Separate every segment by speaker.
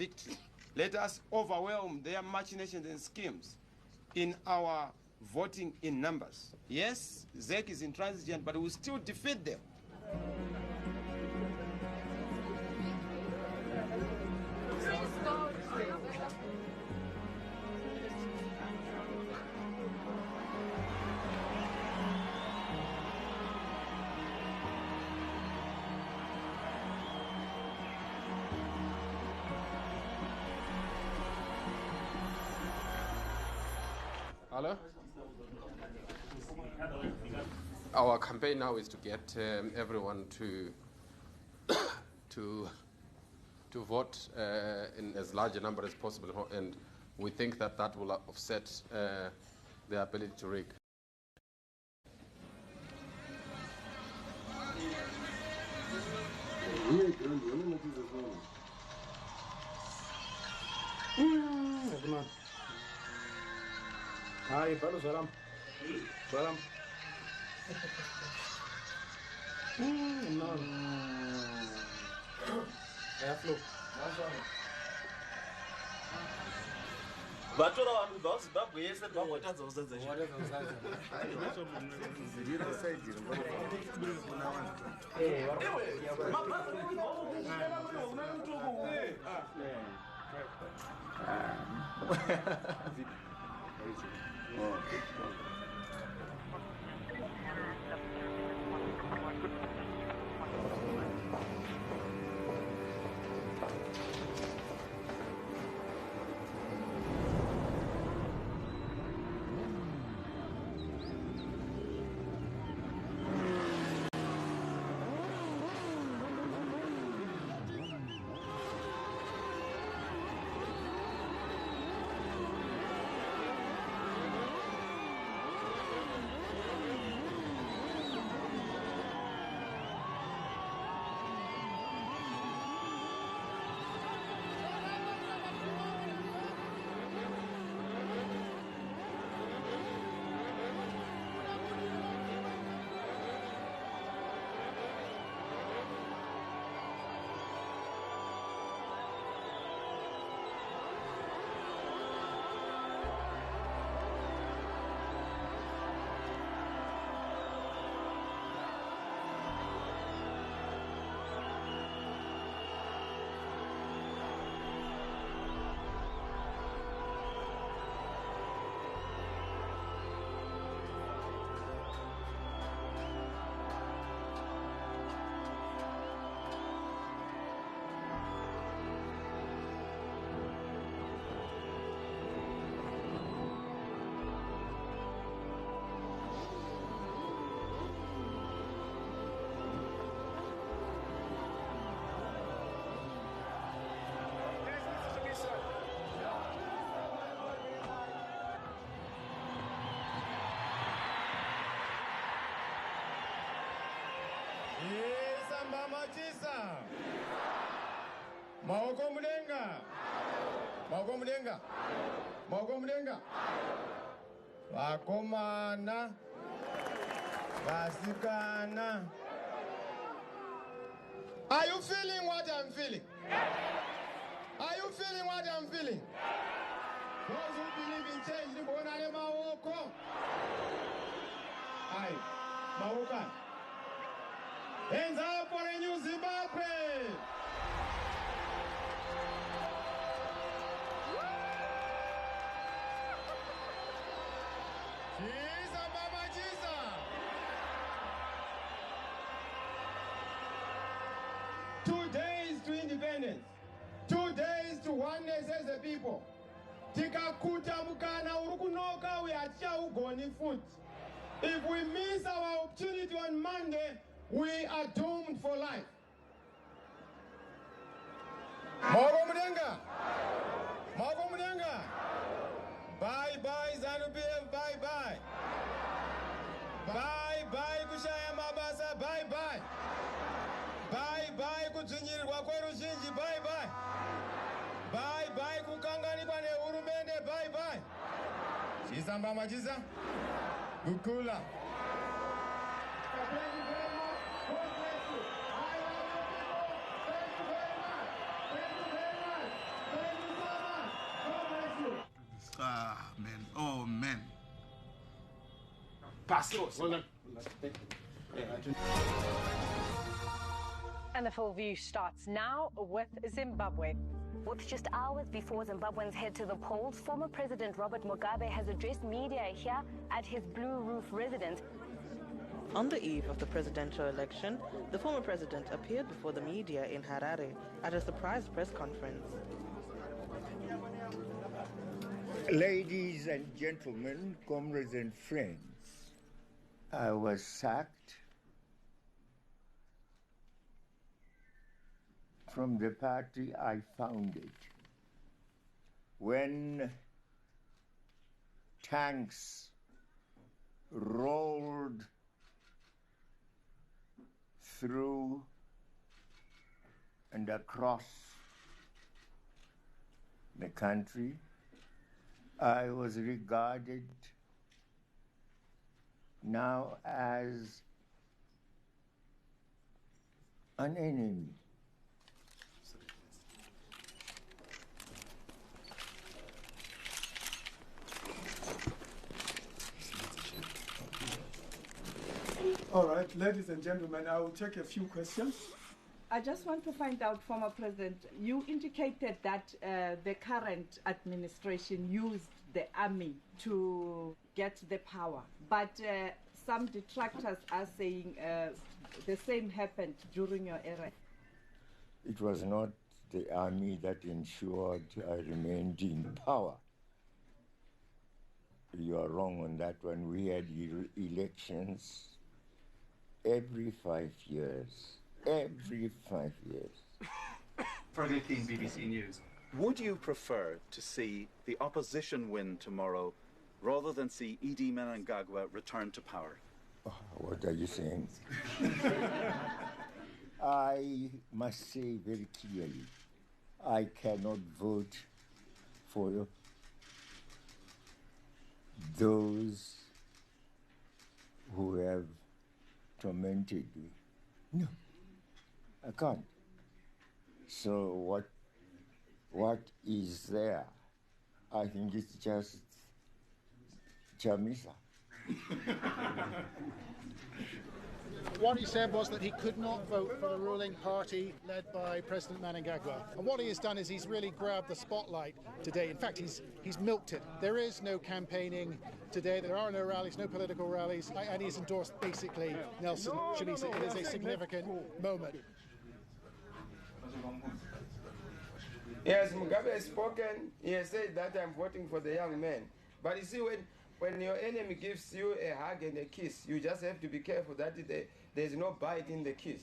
Speaker 1: victory. Let us overwhelm their machinations and schemes in our voting in numbers. Yes, ZEC is intransigent, but we will still defeat them.
Speaker 2: Hello? Our campaign now is to get everyone to vote in as large a number as possible, and we think that that will offset the ability to rig.
Speaker 3: Hi, fellow Salam. Salam. No. Airflow.
Speaker 4: Vatora vanhu vaZimbabwe yese vangotadza kusenza
Speaker 3: Chamisa. Maoko mudenga. Maoko mudenga. Maoko mudenga. Vakomana. Vasikana. Are you feeling what I'm feeling? Are you feeling what I'm feeling? Those who believe in change, ni bonale maoko. Aye, maoka. Hands up for a new Zimbabwe! Chamisa, Mama Chamisa! 2 days to independence. 2 days to oneness as a people. Tikakuta mukana urukunoka we achaugoni foot. If we miss our opportunity on Monday, we are doomed for life. Mago Mudenga. Mago Mudenga. Bye bye ZANU-PF, bye bye. Bye bye Kushaya Mabasa, bye bye. Bye bye kudzvinyirirwa kweruzhinji, bye bye. Bye bye kukanganikwa nehurumende, bye bye. Chamisa Mama Chamisa. Gukula.
Speaker 5: And the full view starts now with Zimbabwe.
Speaker 6: With just hours before Zimbabweans head to the polls, former President Robert Mugabe has addressed media here at his Blue Roof residence.
Speaker 7: On the eve of the presidential election, the former president appeared before the media in Harare at a surprise press conference.
Speaker 8: Ladies and gentlemen, comrades and friends, I was sacked from the party I founded when tanks rolled through and across the country. I was regarded now as an enemy.
Speaker 3: All right, ladies and gentlemen, I will take a few questions.
Speaker 9: I just want to find out, former President, you indicated that the current administration used the army to get the power, but some detractors are saying the same happened during your era.
Speaker 8: It was not the army that ensured I remained in power. You are wrong on that one. We had elections every 5 years. Every 5 years.
Speaker 10: Friday 18 BBC News. Would you prefer to see the opposition win tomorrow rather than see Idi Mnangagwa return to power?
Speaker 8: Oh, what are you saying? I must say very clearly, I cannot vote for those who have tormented me. No, I can't. So what is there? I think it's just Chamisa.
Speaker 11: What he said was that he could not vote for the ruling party led by President Mnangagwa. And what he has done is he's really grabbed the spotlight today. In fact, he's milked it. There is no campaigning today. There are no rallies, no political rallies. And he's endorsed basically Nelson Chamisa. It is a significant moment.
Speaker 1: Yes, Mugabe has spoken. He has said that I'm voting for the young man. But you see, when your enemy gives you a hug and a kiss, you just have to be careful that there's no bite in the kiss.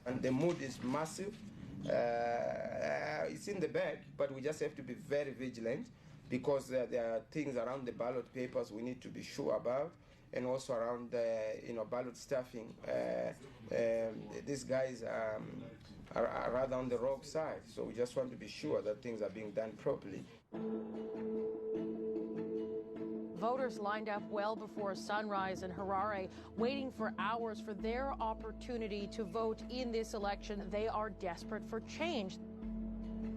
Speaker 1: And the mood is massive. It's in the bag, but we just have to be very vigilant because there are things around the ballot papers we need to be sure about, and also around ballot stuffing. These guys are rather on the wrong side, so we just want to be sure that things are being done properly.
Speaker 5: Voters lined up well before sunrise in Harare, waiting for hours for their opportunity to vote in this election. They are desperate for change.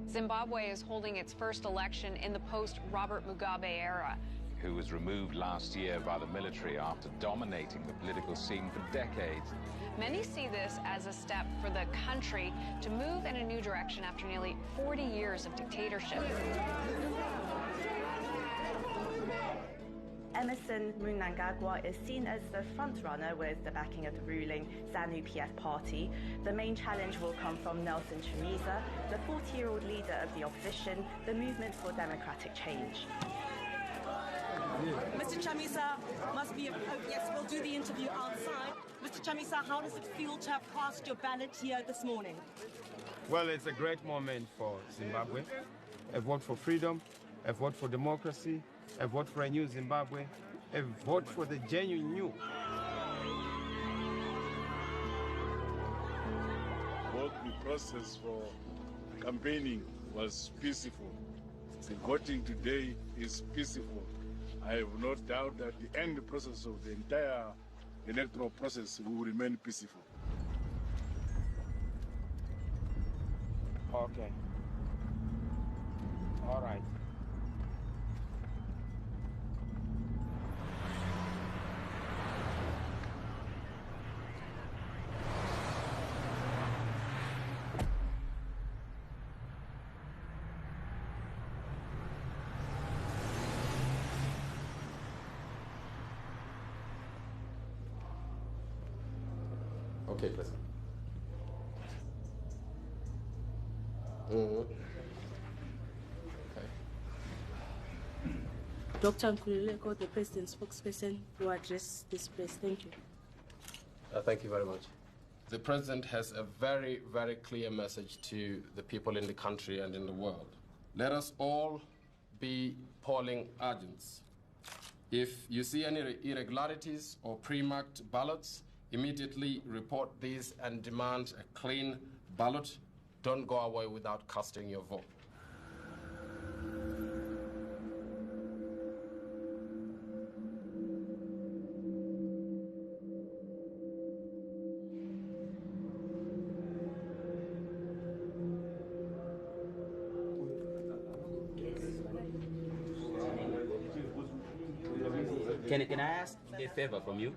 Speaker 12: Zimbabwe is holding its first election in the post-Robert Mugabe era.
Speaker 13: Who was removed last year by the military after dominating the political scene for decades.
Speaker 12: Many see this as a step for the country to move in a new direction after nearly 40 years of dictatorship.
Speaker 6: Emerson Mnangagwa is seen as the frontrunner with the backing of the ruling ZANU-PF party. The main challenge will come from Nelson Chamisa, the 40-year-old leader of the opposition, the Movement for Democratic Change.
Speaker 14: Mr. Chamisa must be, yes, we'll do the interview outside. Mr. Chamisa, how does it feel to have cast your ballot here this morning?
Speaker 1: Well, it's a great moment for Zimbabwe. A vote for freedom, a vote for democracy, a vote for a new Zimbabwe, a vote for the genuine new.
Speaker 15: The process for campaigning was peaceful. The voting today is peaceful. I have no doubt that the end process of the entire electoral process will remain peaceful.
Speaker 1: Okay. All right.
Speaker 2: Okay, President.
Speaker 16: Dr. Nkululeko, the President's spokesperson, to address this press. Thank you.
Speaker 2: Thank you very much. The President has a very, very clear message to the people in the country and in the world. Let us all be polling agents. If you see any irregularities or pre-marked ballots, immediately report these and demand a clean ballot. Don't go away without casting your vote.
Speaker 17: Can I ask a favor from you?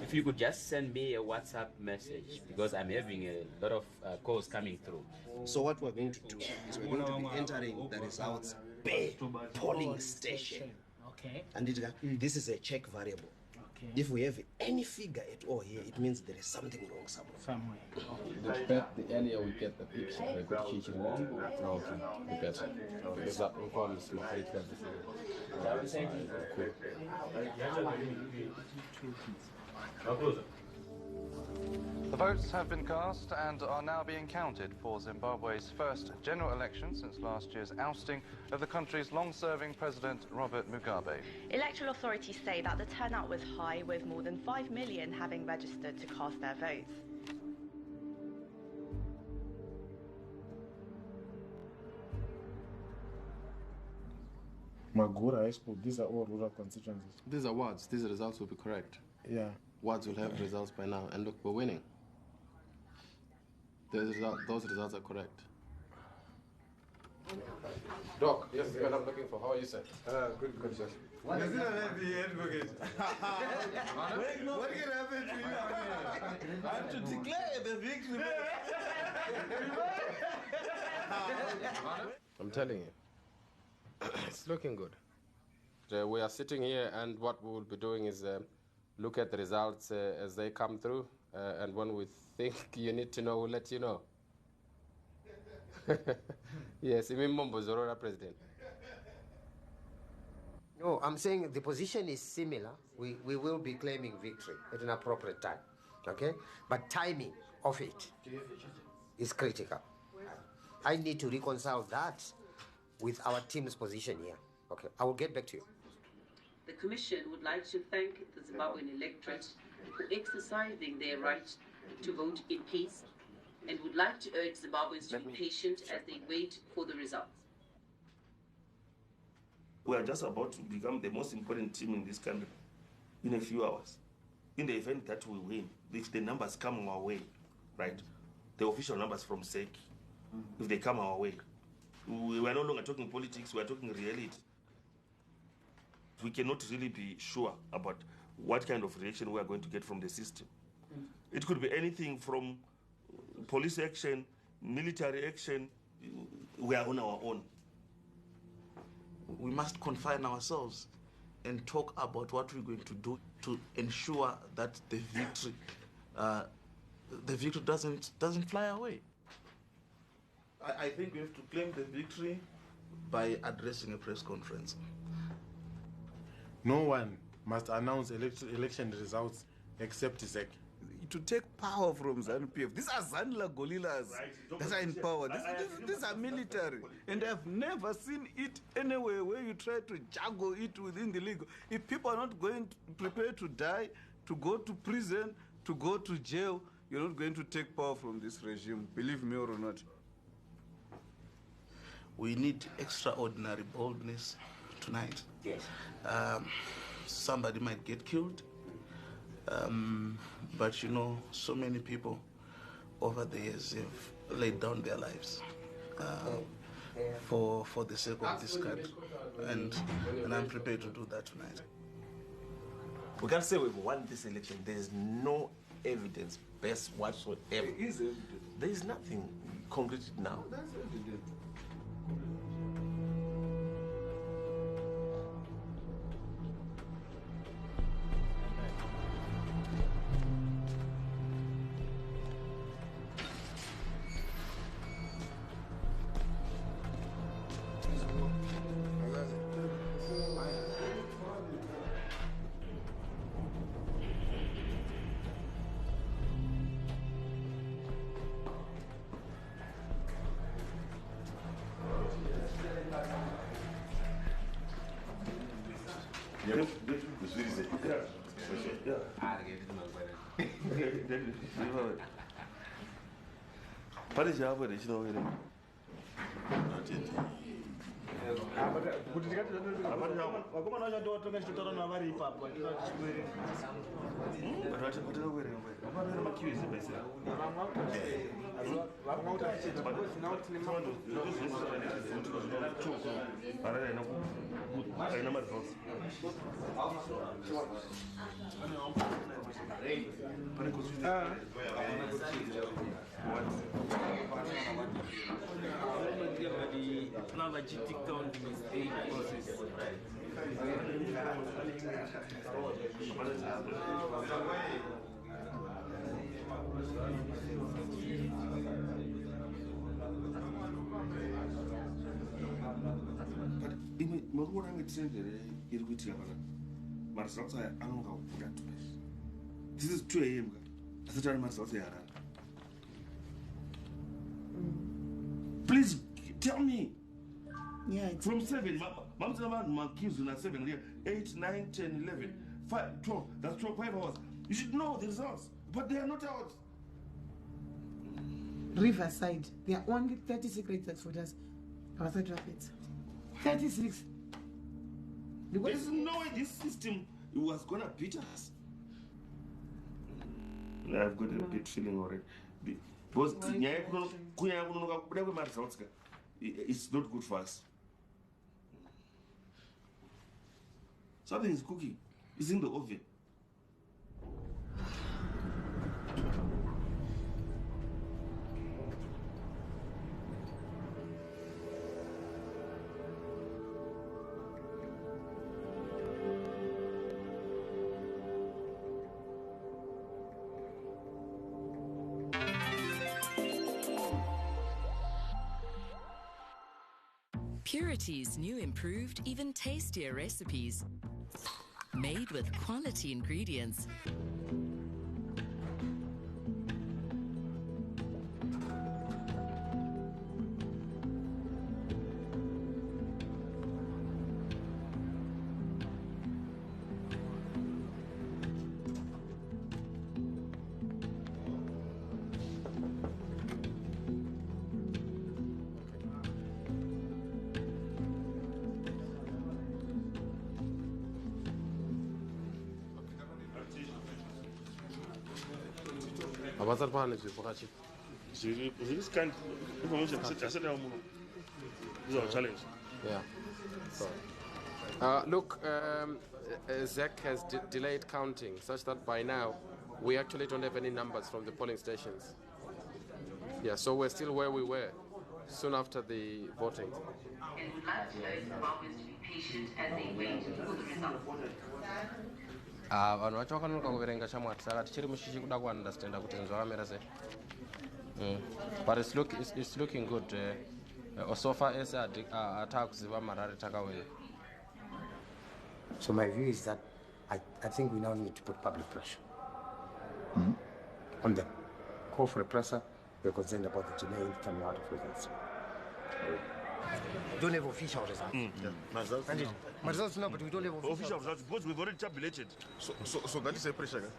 Speaker 17: If you could just send me a WhatsApp message, because I'm having a lot of calls coming through.
Speaker 18: So what we're going to do is we're going to be entering the results per polling station.
Speaker 19: Okay.
Speaker 18: And this is a check variable.
Speaker 19: Okay.
Speaker 18: If we have any figure at all here, it means there is something wrong somewhere.
Speaker 2: The earlier we get the picture, the good teaching the better. Because that informs my everything.
Speaker 20: The votes have been cast and are now being counted for Zimbabwe's first general election since last year's ousting of the country's long-serving president, Robert Mugabe.
Speaker 6: Electoral authorities say that the turnout was high, with more than 5 million having registered to cast their votes.
Speaker 21: Magura High School, these are all rural constituencies.
Speaker 2: These are wards. These results will be correct.
Speaker 21: Yeah.
Speaker 2: Wards will have results by now. And look, we're winning. Those results are correct. Doc, yes, the man I'm looking for. How are you, sir? Good, sir.
Speaker 22: What can happen to you? I have to declare the victory.
Speaker 2: I'm telling you, it's looking good. We are sitting here, and what we will be doing is look at the results as they come through, and when we think you need to know, we'll let you know. Yes, President.
Speaker 23: No, I'm saying the position is similar. We will be claiming victory at an appropriate time, okay? But timing of it is critical. I need to reconcile that with our team's position here. Okay, I will get back to you.
Speaker 24: The Commission would like to thank the Zimbabwean electorate for exercising their right to vote in peace, and would like to urge Zimbabweans to be patient as they wait for the results.
Speaker 25: We are just about to become the most important team in this country in a few hours. In the event that we win, if the numbers come our way, right, the official numbers from SEC, if they come our way, we are no longer talking politics, we are talking reality. We cannot really be sure about what kind of reaction we are going to get from the system. It could be anything from police action, military action. We are on our own.
Speaker 26: We must confine ourselves and talk about what we're going to do to ensure that the victory doesn't fly away. I think we have to claim the victory by addressing a press conference.
Speaker 21: No one must announce election results except ZEC.
Speaker 22: To take power from ZANU-PF. These are Zanla gorillas that are in power. These are military. And I've never seen it anywhere where you try to juggle it within the league. If people are not going to prepare to die, to go to prison, to go to jail, you're not going to take power from this regime, believe me or not.
Speaker 26: We need extraordinary boldness tonight.
Speaker 23: Yes.
Speaker 26: Somebody might get killed. But you know, so many people over the years have laid down their lives for the sake of this country, and I'm prepared to do that tonight.
Speaker 25: We can't say we've won this election. There is no evidence based whatsoever.
Speaker 22: There is evidence.
Speaker 25: There is nothing concrete now.
Speaker 22: That's evidence.
Speaker 25: This is 2 a.m. Please tell me.
Speaker 14: Yeah,
Speaker 25: from 7, Mom gives you 7, 8, 9, 10, 11, 5, 12. That's 5 hours. You should know the results, but they are not out.
Speaker 3: Riverside, there are only 36 registered voters. Our third rapids. 36.
Speaker 25: There's no way this system was gonna beat us. I've got a bit feeling already. Because it's not good for us. Something is cooking. It's in the oven.
Speaker 4: Purity's new improved, even tastier recipes. Made with quality ingredients.
Speaker 2: What's that one?
Speaker 25: This kind of information, I said, this is our challenge.
Speaker 2: Yeah. So, look, ZEC has delayed counting such that by now we actually don't have any numbers from the polling stations. Yeah, so we're still where we were soon after the voting.
Speaker 24: And would like to urge Zimbabweans to be patient as they wait for the results.
Speaker 2: Vanhu vacho vakanonoka kuverenga shamwari saka tichiri mushishi kuda kuunderstanda kuti zvakamira sei. But it's looking good. So far as atakuziva marari takawina.
Speaker 23: So my view is that I think we now need to put public pressure on them. Call for a presser. We're concerned about the delay in coming out of results. We don't have official results. Results no, but we don't have
Speaker 25: official results because we've already tabulated.
Speaker 21: So that is a pressure.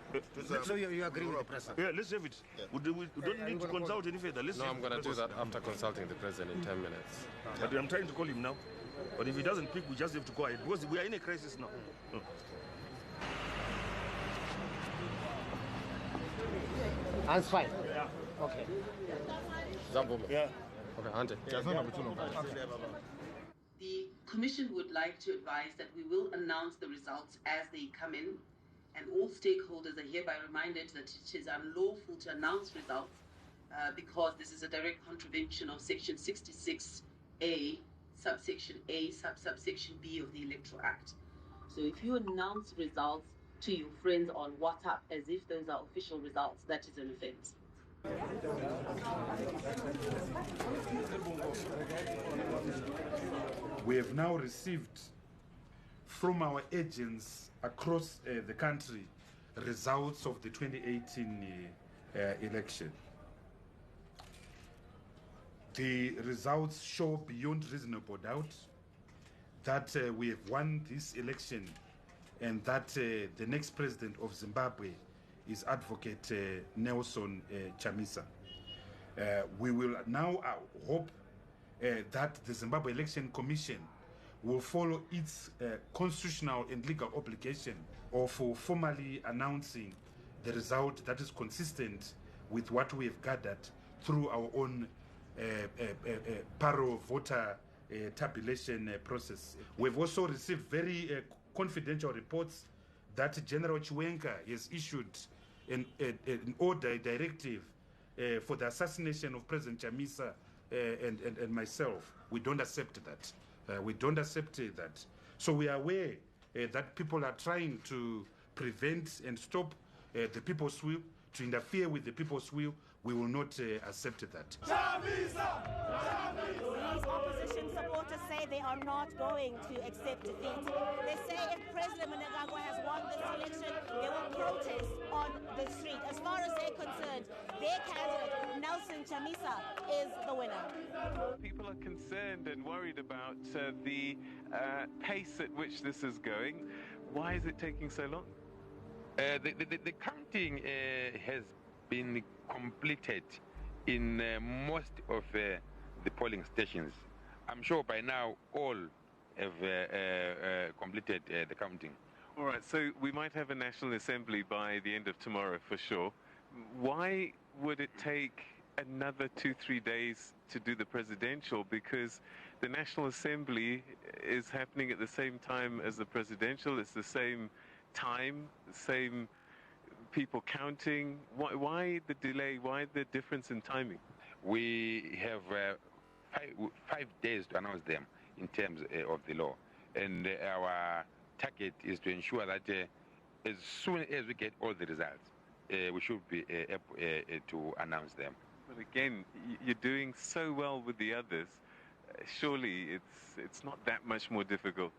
Speaker 23: So you agree with the presser?
Speaker 25: Yeah, let's have it. We don't need to consult any further.
Speaker 2: No, I'm going to do that after consulting the president in 10 minutes.
Speaker 25: But I'm trying to call him now. But if he doesn't pick, we just have to go ahead because we are in a crisis now.
Speaker 23: That's fine. Yeah. Okay.
Speaker 25: Yeah.
Speaker 2: Okay, Ante.
Speaker 24: The Commission would like to advise that we will announce the results as they come in, and all stakeholders are hereby reminded that it is unlawful to announce results because this is a direct contravention of Section 66A, subsection A, subsection B of the Electoral Act. So if you announce results to your friends on WhatsApp as if those are official results, that is an offense.
Speaker 7: We have now received from our agents across the country results of the 2018 election. The results show beyond reasonable doubt that we have won this election and that the next president of Zimbabwe is Advocate Nelson Chamisa. We will now hope that the Zimbabwe Election Commission will follow its constitutional and legal obligation of formally announcing the result that is consistent with what we have gathered through our own paro voter tabulation process. We've also received very confidential reports that General Chiwenga has issued an order, a directive for the assassination of President Chamisa and myself. We don't accept that. We don't accept that. So we are aware that people are trying to prevent and stop the people's will, to interfere with the people's will. We will not accept that.
Speaker 14: Chamisa! These opposition supporters say they are not going to accept defeat. They say if President Mnangagwa has won this election, they will protest on the street. As far as they're concerned, their candidate, Nelson Chamisa, is the winner.
Speaker 5: People are concerned and worried about the pace at which this is going. Why is it taking so long?
Speaker 8: The counting has been completed in most of the polling stations. I'm sure by now all have completed the counting.
Speaker 5: All right, so we might have a National Assembly by the end of tomorrow for sure. Why would it take another 2-3 days to do the presidential? Because the National Assembly is happening at the same time as the presidential. It's the same time, the same people counting. Why the delay? Why the difference in timing?
Speaker 8: We have 5 days to announce them in terms of the law. And our target is to ensure that as soon as we get all the results, we should be able to announce them.
Speaker 5: But again, you're doing so well with the others. Surely it's not that much more difficult.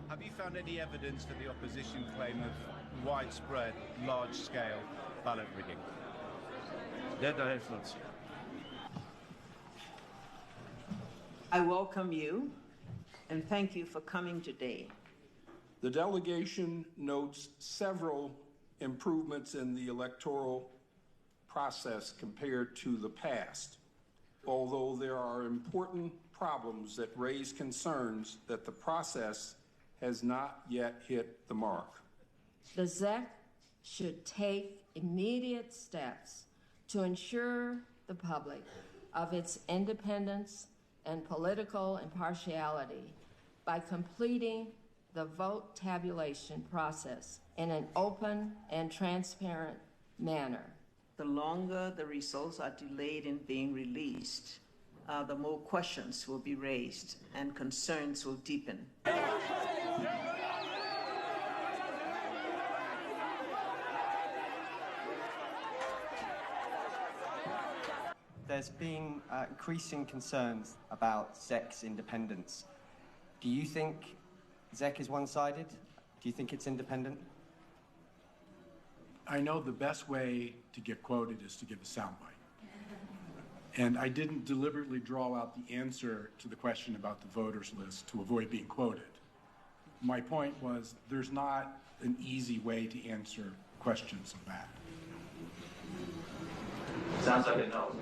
Speaker 9: Have you found any evidence for the opposition claim of widespread, large-scale ballot rigging?
Speaker 10: That I have not seen.
Speaker 11: I welcome you and thank you for coming today.
Speaker 19: The delegation notes several improvements in the electoral process compared to the past, although there are important problems that raise concerns that the process has not yet hit the mark.
Speaker 27: The ZEC should take immediate steps to ensure the public of its independence and political impartiality by completing the vote tabulation process in an open and transparent manner.
Speaker 11: The longer the results are delayed in being released, the more questions will be raised and concerns will deepen.
Speaker 28: There's been increasing concerns about ZEC's independence. Do you think ZEC is one-sided? Do you think it's independent?
Speaker 29: I know the best way to get quoted is to give a soundbite. And I didn't deliberately draw out the answer to the question about the voters list to avoid being quoted. My point was there's not an easy way to answer questions of that.
Speaker 10: Sounds like a no.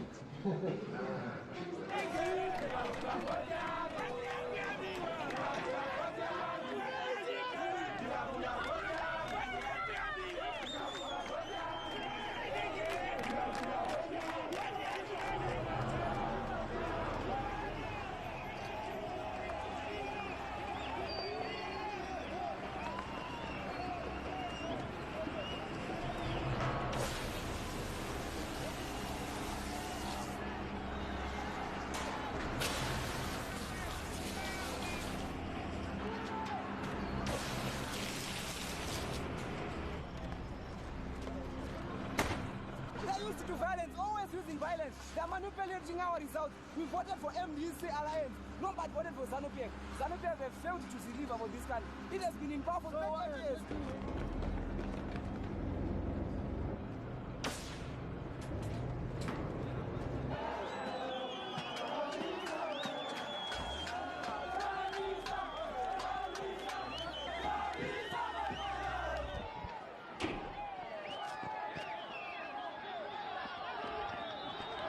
Speaker 1: to violence, always using violence. They're manipulating our results. We voted for MDC Alliance. Nobody voted for ZANU-PF. ZANU-PF have failed to deliver for this country. It has been in power for 30 years.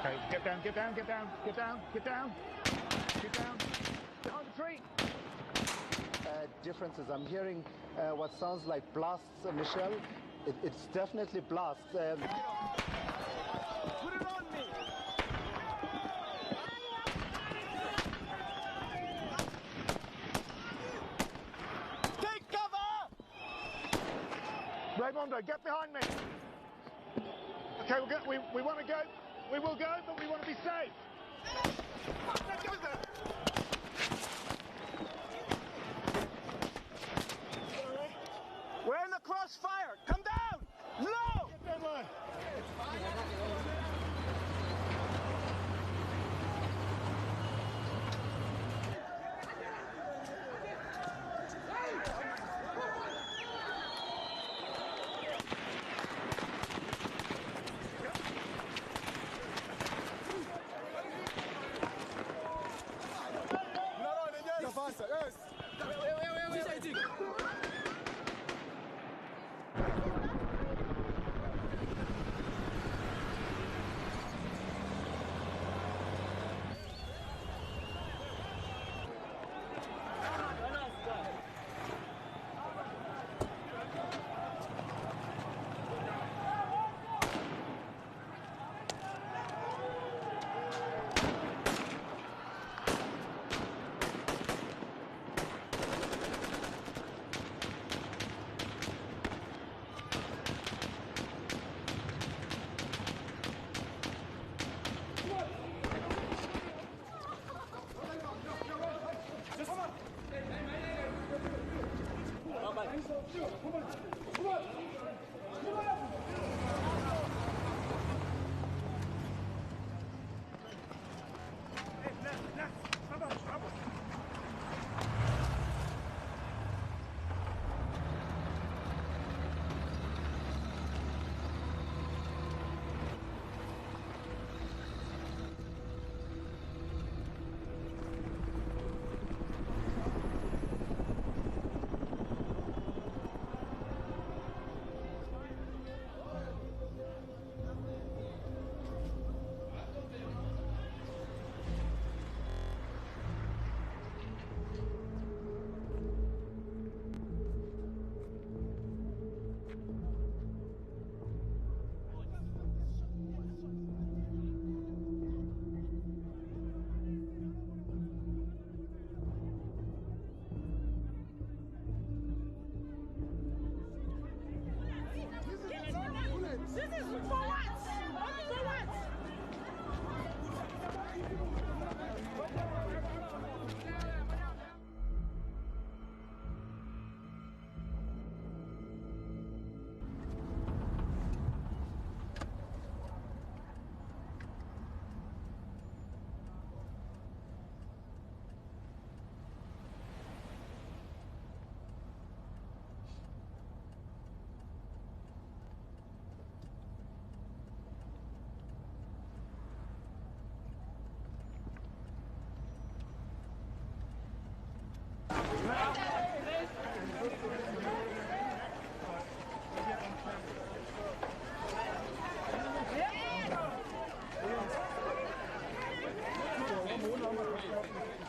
Speaker 6: Okay, get down, get down, get down, get down, get down, get down. Behind the tree.
Speaker 12: Differences. I'm hearing what sounds like blasts, Michelle. It's definitely blasts.
Speaker 6: Put it on me. Take cover. Raymondo, get behind me. Okay, we want to go. We will go, but we want to be safe. We're in the crossfire. Come down. Low. Get that line.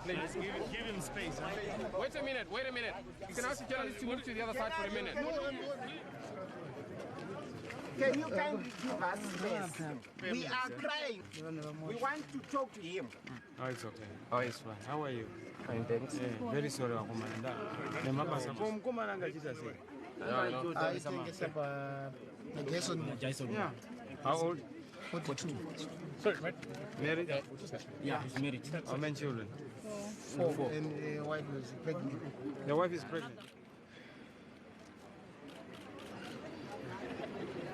Speaker 2: Please, give him space. Huh? Wait a minute. You can ask the journalists to move to the other side for a minute.
Speaker 13: Can you kindly give us space? We are crying. We want to talk to him.
Speaker 15: Oh, it's okay. Oh, it's fine. How are you?
Speaker 13: Fine, thanks.
Speaker 15: Yeah, very sorry, Commander.
Speaker 13: I think it's
Speaker 15: Jason. Yeah. How old?
Speaker 13: 42.
Speaker 15: Sorry, married?
Speaker 13: Yeah, he's married.
Speaker 15: How many children?
Speaker 13: Four. And the wife is pregnant.
Speaker 15: The wife is pregnant?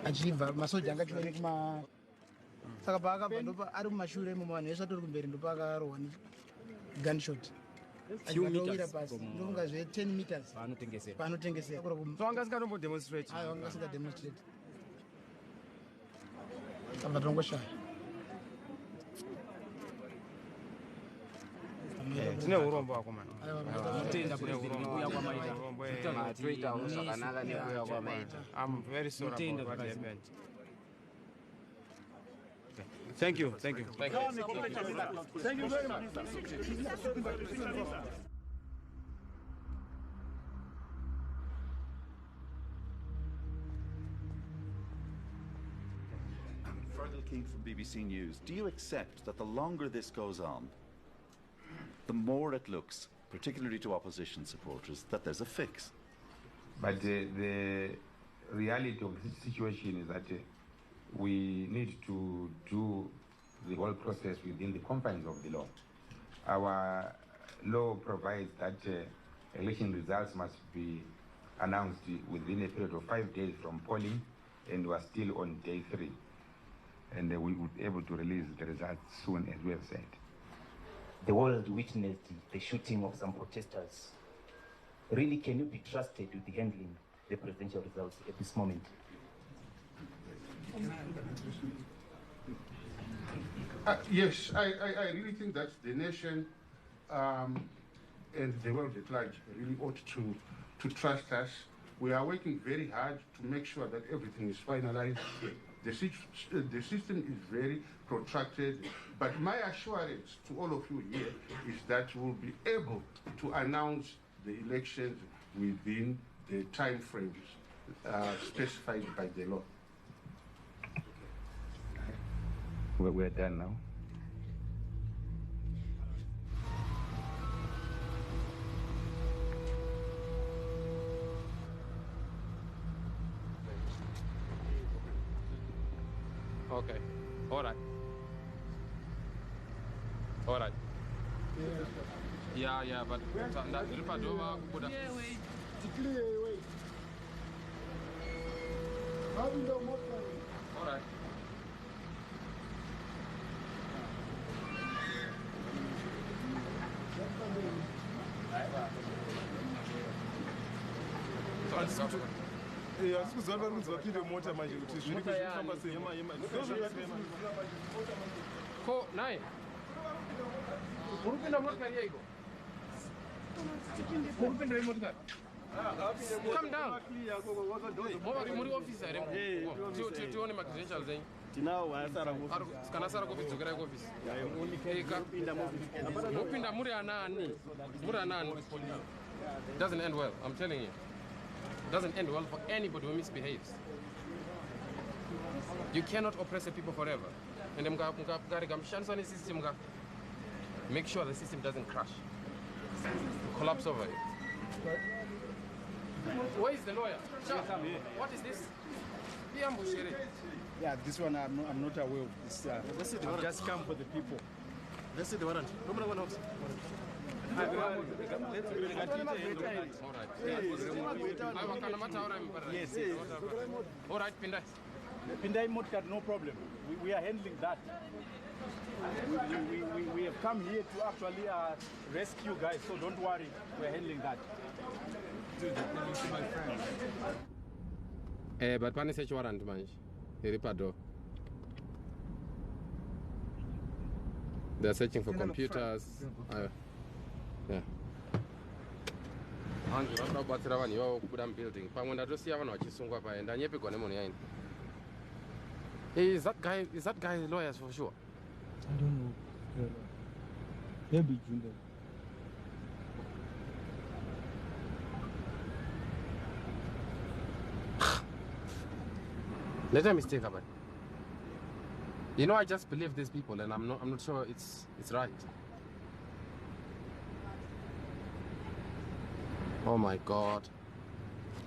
Speaker 13: Achieva masoja ngati kuma
Speaker 1: saka paakabva ndopa ari mumashure imomo vanhu vese atori kumberi ndopaakarohwa gunshot achitowira pasi ndofunga zve 10 meters paanotengesera
Speaker 15: so vanga singatombodemonstrate
Speaker 1: vanga singademonstrate saka tongoshaya
Speaker 15: tine urombo wakomana I'm very sorry about what happened. Thank you.
Speaker 6: Thank you very much.
Speaker 3: Fergal Keith from BBC News. Do you accept that the longer this goes on, the more it looks, particularly to opposition supporters, that there's a fix?
Speaker 4: But the reality of this situation is that we need to do the whole process within the confines of the law. Our law provides that election results must be announced within a period of 5 days from polling, and we are still on day 3. And we would be able to release the results soon, as we have said.
Speaker 10: The world witnessed the shooting of some protesters. Really, can you be trusted with handling the presidential results at this moment?
Speaker 16: Yes, I really think that the nation and the world at large really ought to trust us. We are working very hard to make sure that everything is finalized. The system is very protracted, but my assurance to all of you here is that we'll be able to announce the elections within the time frames specified by the law.
Speaker 4: We're done now.
Speaker 2: Okay. All right. All right. Yeah, but Ripadova would have.
Speaker 6: Clear way. How do you know more?
Speaker 2: All right.
Speaker 6: Sikuzwa kuti vapinde mota manje kuti zviri kufamba sei.
Speaker 2: Ko naye. Murupinda motikari yaiko. Murupinda motikari. Come down. Muri office here. Tione ma credentials zenyu.
Speaker 10: Tinao wasara office.
Speaker 2: Kana sara office dzokera office. Mupinda muri anani. Muri anani. Doesn't end well, I'm telling you. Doesn't end well for anybody who misbehaves. You cannot oppress the people forever. And system. Make sure the system doesn't crash. Collapse over it. Where is the lawyer? What is this?
Speaker 6: Yeah, this one I'm not aware of. This, I've just come for the people.
Speaker 2: Let's see the warrant.
Speaker 6: Yes.
Speaker 2: All right, Pindai.
Speaker 6: Pindai Motkar, no problem. We are handling that. We have come here to actually rescue guys, so don't worry. We're handling that.
Speaker 2: But pani search warrant manje. Ripado. They're searching for computers. Yeah. Hanzi vanobatsira vanhu ivavo kubuda mubuilding pamwe ndatosiya vanhu vachisungwa paye ndanyepigwa nemunhu yaini. Is that guy lawyers for sure?
Speaker 17: I don't know. Maybe Junior.
Speaker 2: Let a mistake happen. You know, I just believe these people, and I'm not sure it's right. Oh my God!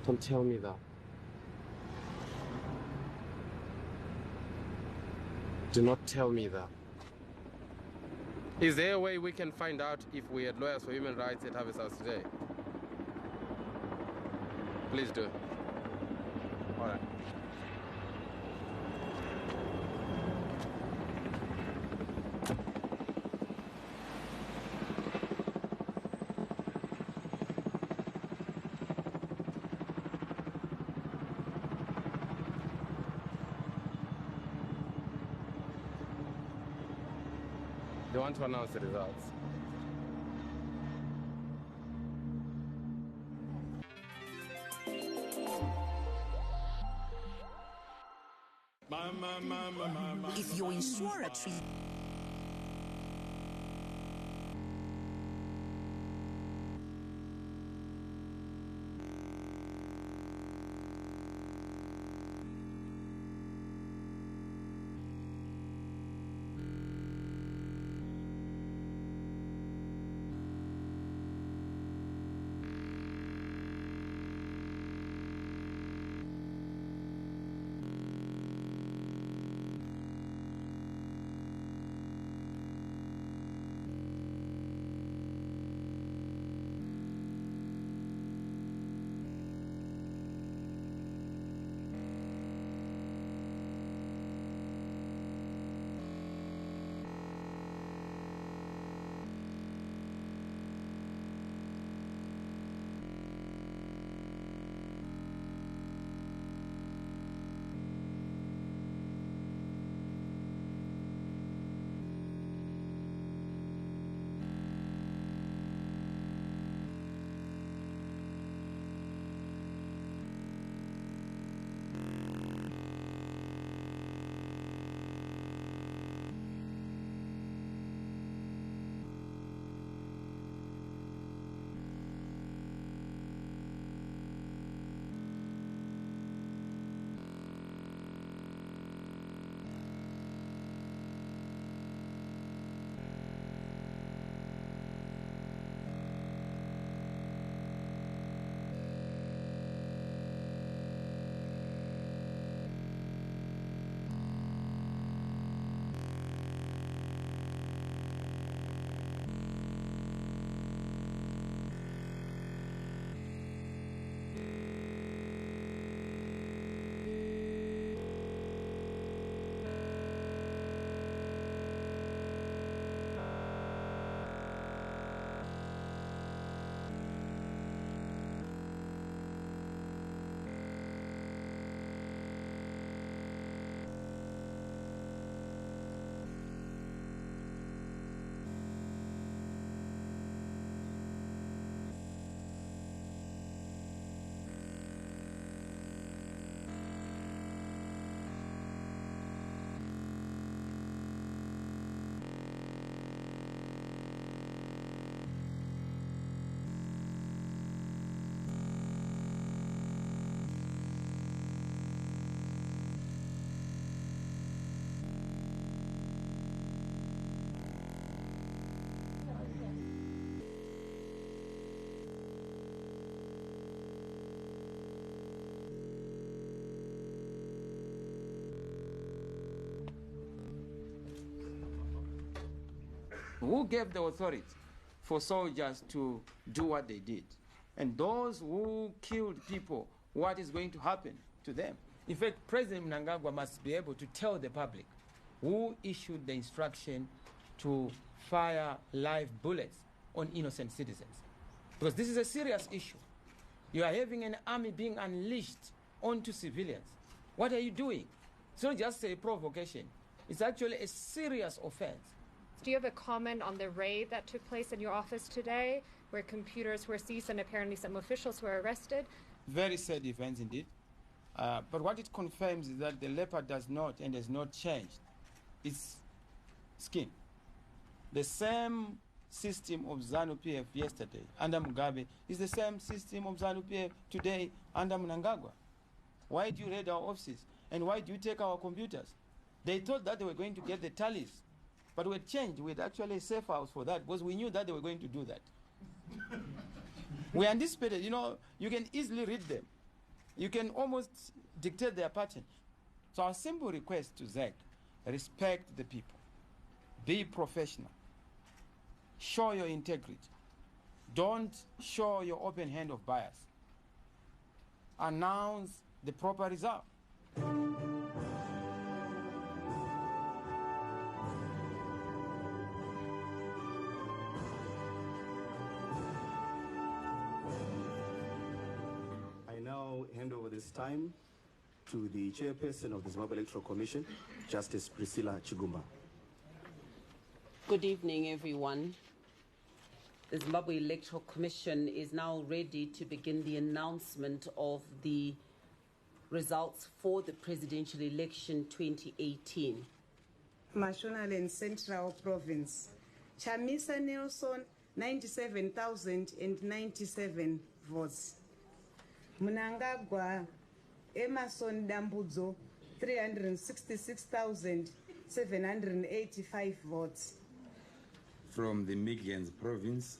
Speaker 2: Don't tell me that. Do not tell me that. Is there a way we can find out if we had lawyers for human rights at Harvest House today? Please do. All right. want to announce the results.
Speaker 7: If your insurer treats
Speaker 15: Who gave the authority for soldiers to do what they did? And those who killed people, what is going to happen to them? In fact, President Mnangagwa must be able to tell the public who issued the instruction to fire live bullets on innocent citizens. Because this is a serious issue. You are having an army being unleashed onto civilians. What are you doing? It's not just a provocation. It's actually a serious offense.
Speaker 18: Do you have a comment on the raid that took place in your office today, where computers were seized and apparently some officials were arrested?
Speaker 15: Very sad events indeed. But what it confirms is that the leopard does not and has not changed its skin. The same system of ZANU-PF yesterday under Mugabe is the same system of ZANU-PF today under Mnangagwa. Why do you raid our offices? And why do you take our computers? They thought that they were going to get the tallies. But we had changed. We had actually a safe house for that because we knew that they were going to do that. We anticipated, you know, you can easily read them. You can almost dictate their pattern. So our simple request to ZEC, respect the people. Be professional. Show your integrity. Don't show your open hand of bias. Announce the proper result.
Speaker 20: Hand over this time to the chairperson of the Zimbabwe Electoral Commission, Justice Priscilla Chigumba.
Speaker 5: Good evening, everyone. The Zimbabwe Electoral Commission is now ready to begin the announcement of the results for the presidential election 2018.
Speaker 8: Mashonaland Central Province. Chamisa Nelson, 97,097 votes. Mnangagwa Emerson Dambudzo, 366,785 votes.
Speaker 4: From the Midlands Province,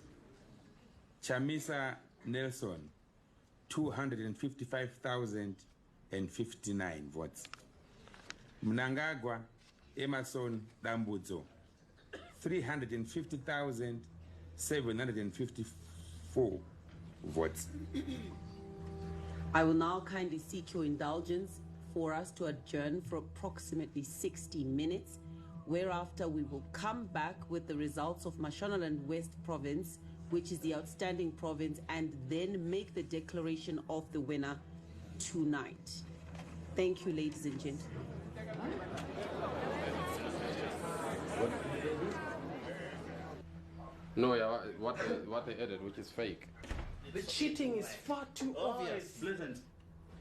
Speaker 4: Chamisa Nelson, 255,059 votes. Mnangagwa Emerson Dambudzo, 350,754 votes.
Speaker 5: I will now kindly seek your indulgence for us to adjourn for approximately 60 minutes, whereafter we will come back with the results of Mashonaland West Province, which is the outstanding province, and then make the declaration of the winner tonight. Thank you, ladies and gentlemen.
Speaker 2: No, yeah, what they added, which is fake.
Speaker 14: The cheating is far too obvious.
Speaker 21: It's blatant.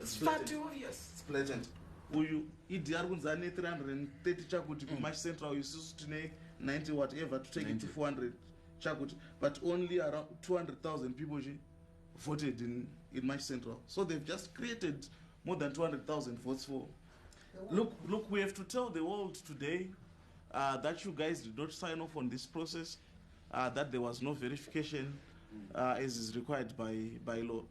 Speaker 14: It's far too obvious.
Speaker 21: It's blatant. Uyu idr kunzane 330 chakuti kuMarch Central isusu tine 90 whatever to take it to 400 chakuti, but only around 200,000 people voted in March Central. So they've just created more than 200,000 votes for. Look, we have to tell the world today that you guys did not sign off on this process, that there was no verification as is required by law.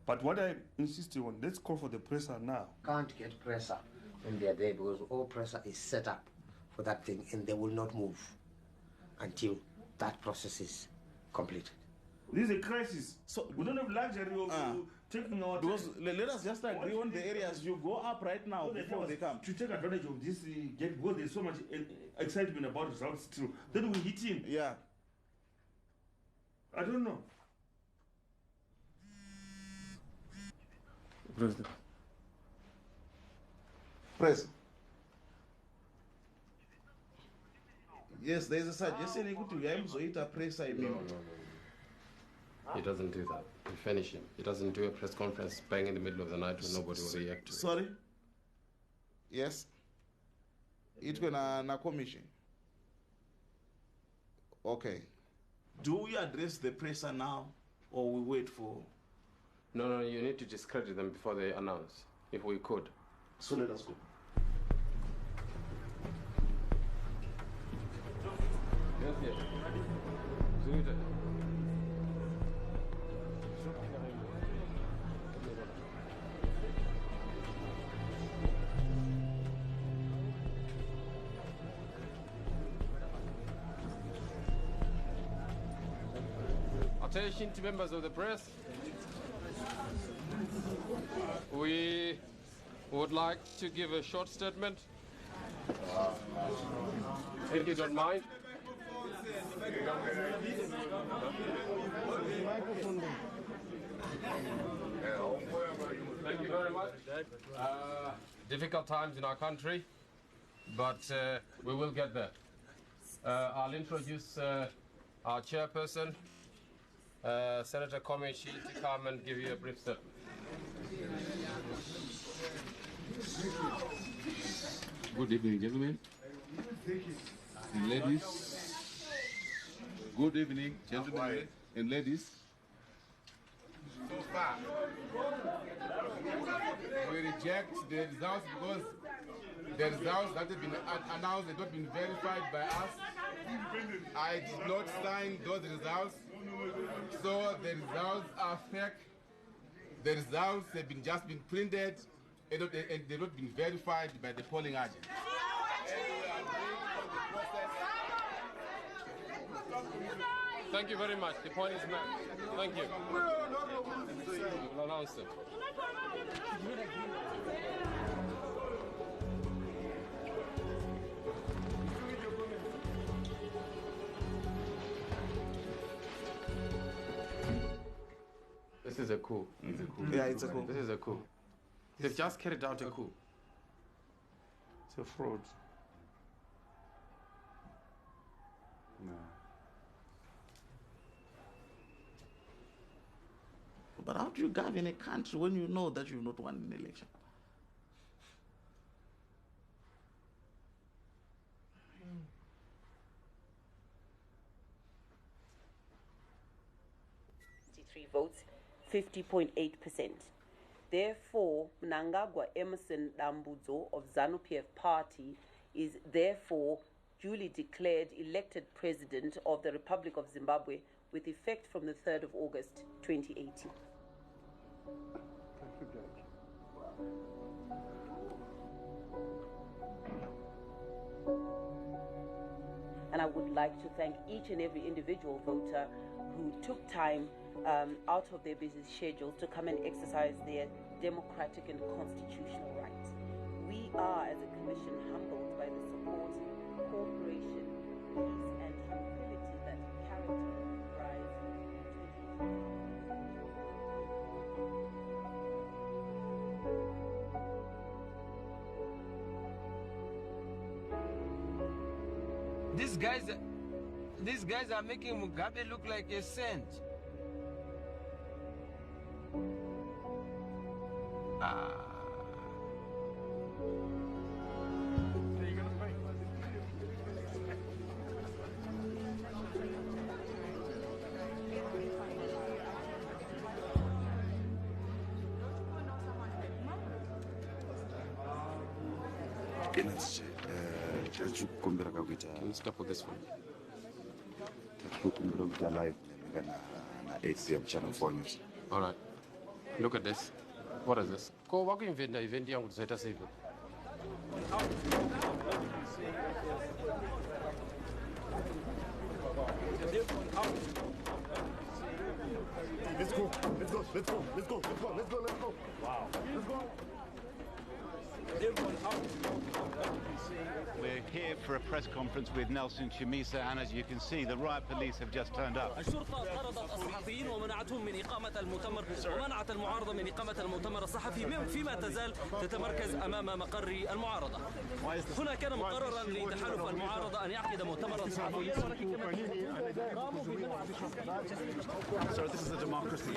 Speaker 22: But what I insist on, let's call for the presser now.
Speaker 23: Can't get presser when they are there because all presser is set up for that thing and they will not move until that process is completed.
Speaker 21: This is a crisis. So we don't have luxury of taking our time. Because let us just agree on the areas you go up right now before they come.
Speaker 22: To take advantage of this get because there's so much excitement about results still. Then we hit him.
Speaker 21: Yeah.
Speaker 22: I don't know.
Speaker 21: President. President. Yes, there is a suggestion he could a press.
Speaker 2: No. He doesn't do that. We finish him. He doesn't do a press conference bang in the middle of the night when nobody will react to it.
Speaker 21: Sorry? Yes? It's gonna commission. Okay. Do we address the presser now or we wait for?
Speaker 2: No, you need to discredit them before they announce, if we could.
Speaker 21: So let us go.
Speaker 2: Yes. Attention to members of the press. We would like to give a short statement. If you don't mind. Thank you very much. Difficult times in our country, but we will get there. I'll introduce our chairperson, Senator Komechi, to come and give you a brief statement.
Speaker 24: Good evening, gentlemen and ladies. Good evening, gentlemen and ladies.
Speaker 25: So far, we reject the results because the results that have been announced have not been verified by us. I did not sign those results, so the results are fake. The results have just been printed and they've not been verified by the polling agent.
Speaker 2: Thank you very much. The point is met. Thank you. We'll announce it. This is a coup.
Speaker 21: It's a coup. Yeah, it's a coup.
Speaker 2: This is a coup. They've just carried out a coup.
Speaker 21: It's a fraud.
Speaker 3: No.
Speaker 21: But how do you govern a country when you know that you've not won an election?
Speaker 5: Votes, 50.8%. Therefore, Mnangagwa Emerson Dambudzo of ZANU-PF party is therefore duly declared elected President of the Republic of Zimbabwe with effect from the 3rd of August 2018. And I would like to thank each and every individual voter who took time out of their busy schedules to come and exercise their democratic and constitutional rights. We are, as a commission, humbled by the support, cooperation, peace, and tranquility that characterize
Speaker 15: These guys are making Mugabe look like a saint.
Speaker 3: Can
Speaker 2: you stop with this one?
Speaker 3: Live na 8 p.m. Channel 4 News.
Speaker 2: All right. Look at this. What is this? Go walk in the event young Zeta Civil.
Speaker 6: Let's go. Wow. Let's go.
Speaker 9: We're here for a press conference with Nelson Chamisa, and as you can see, the riot police have just turned up.
Speaker 11: الشرطة طردت الصحفيين ومنعتهم من إقامة المؤتمر ومنعت المعارضة من إقامة المؤتمر الصحفي فيما تزال تتمركز أمام مقر المعارضة. هنا كان مقررا لتحالف المعارضة أن يعقد مؤتمرا صحفيا ولكن قاموا بمنع.
Speaker 9: So this is a democracy.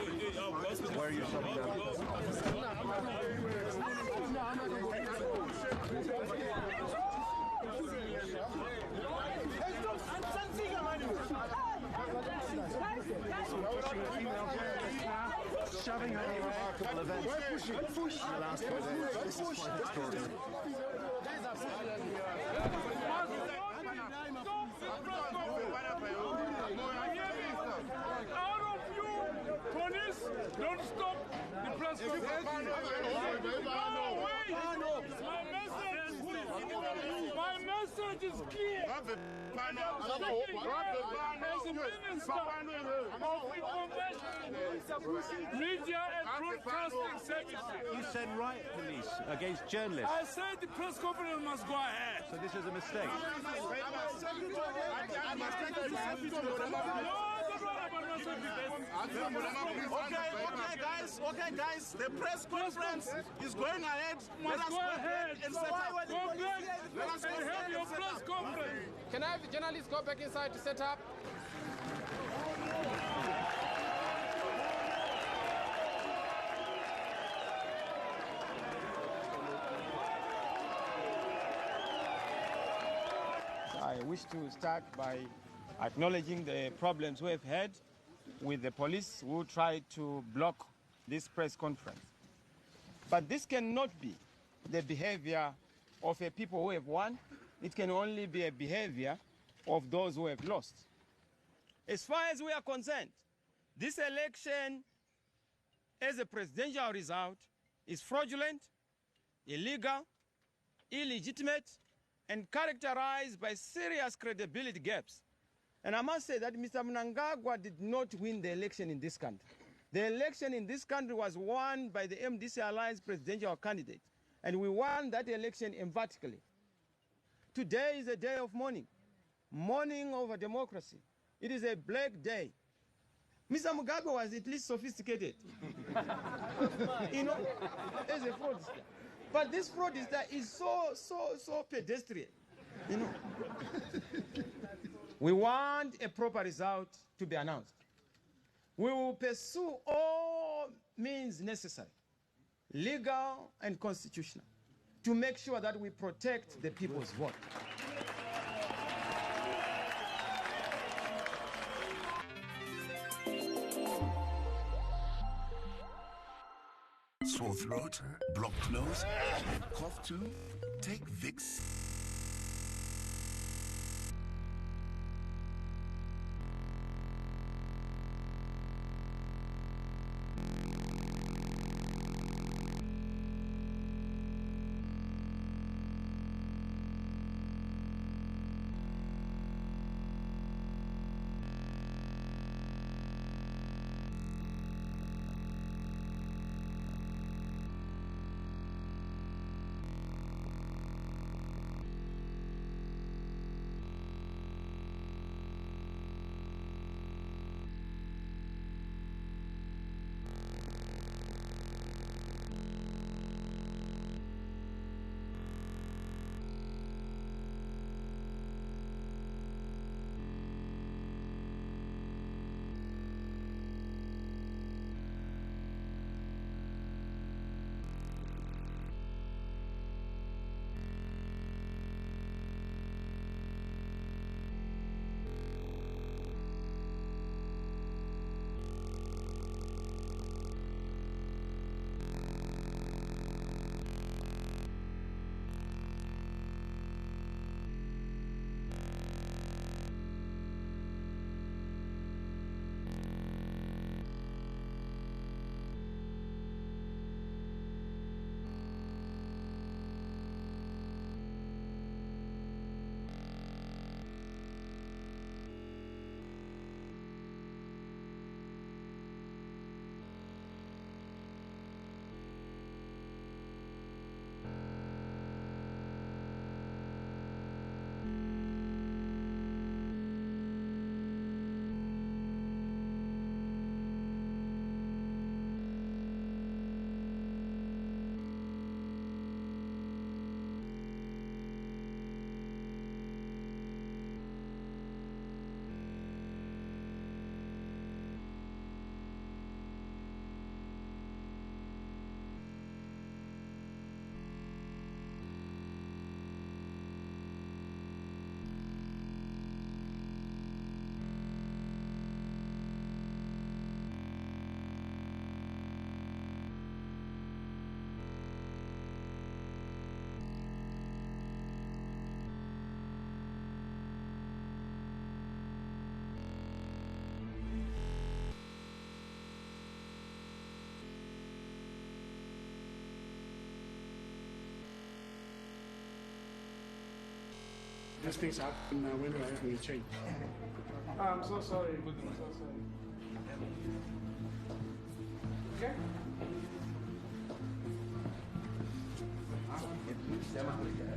Speaker 9: Where are you shutting shoving her remarkable events in the last 4 days. This is quite extraordinary.
Speaker 6: Police, don't stop the press conference. My message is clear. As a minister of information, media and broadcasting services.
Speaker 9: You said riot police against journalists.
Speaker 6: I said the press conference must go ahead.
Speaker 9: So this is a mistake.
Speaker 21: Okay, guys, the press conference is going ahead. Let us go ahead and set up.
Speaker 6: Let us have your press conference.
Speaker 2: Can I have the journalists go back inside to set up?
Speaker 15: I wish to start by acknowledging the problems we have had with the police who tried to block this press conference. But this cannot be the behavior of a people who have won. It can only be a behavior of those who have lost. As far as we are concerned, this election as a presidential result is fraudulent, illegal, illegitimate, and characterized by serious credibility gaps. And I must say that Mr. Mnangagwa did not win the election in this country. The election in this country was won by the MDC Alliance presidential candidate, and we won that election emphatically. Today is a day of mourning, mourning over democracy. It is a black day. Mr. Mugabe was at least sophisticated, you know, as a fraudster. But this fraudster is so pedestrian, you know. We want a proper result to be announced. We will pursue all means necessary, legal and constitutional, to make sure that we protect the people's vote.
Speaker 1: Sore throat, blocked nose, cough too? Take Vicks.
Speaker 6: These things happen when we're having a change. I'm so sorry. I'm so sorry. Okay?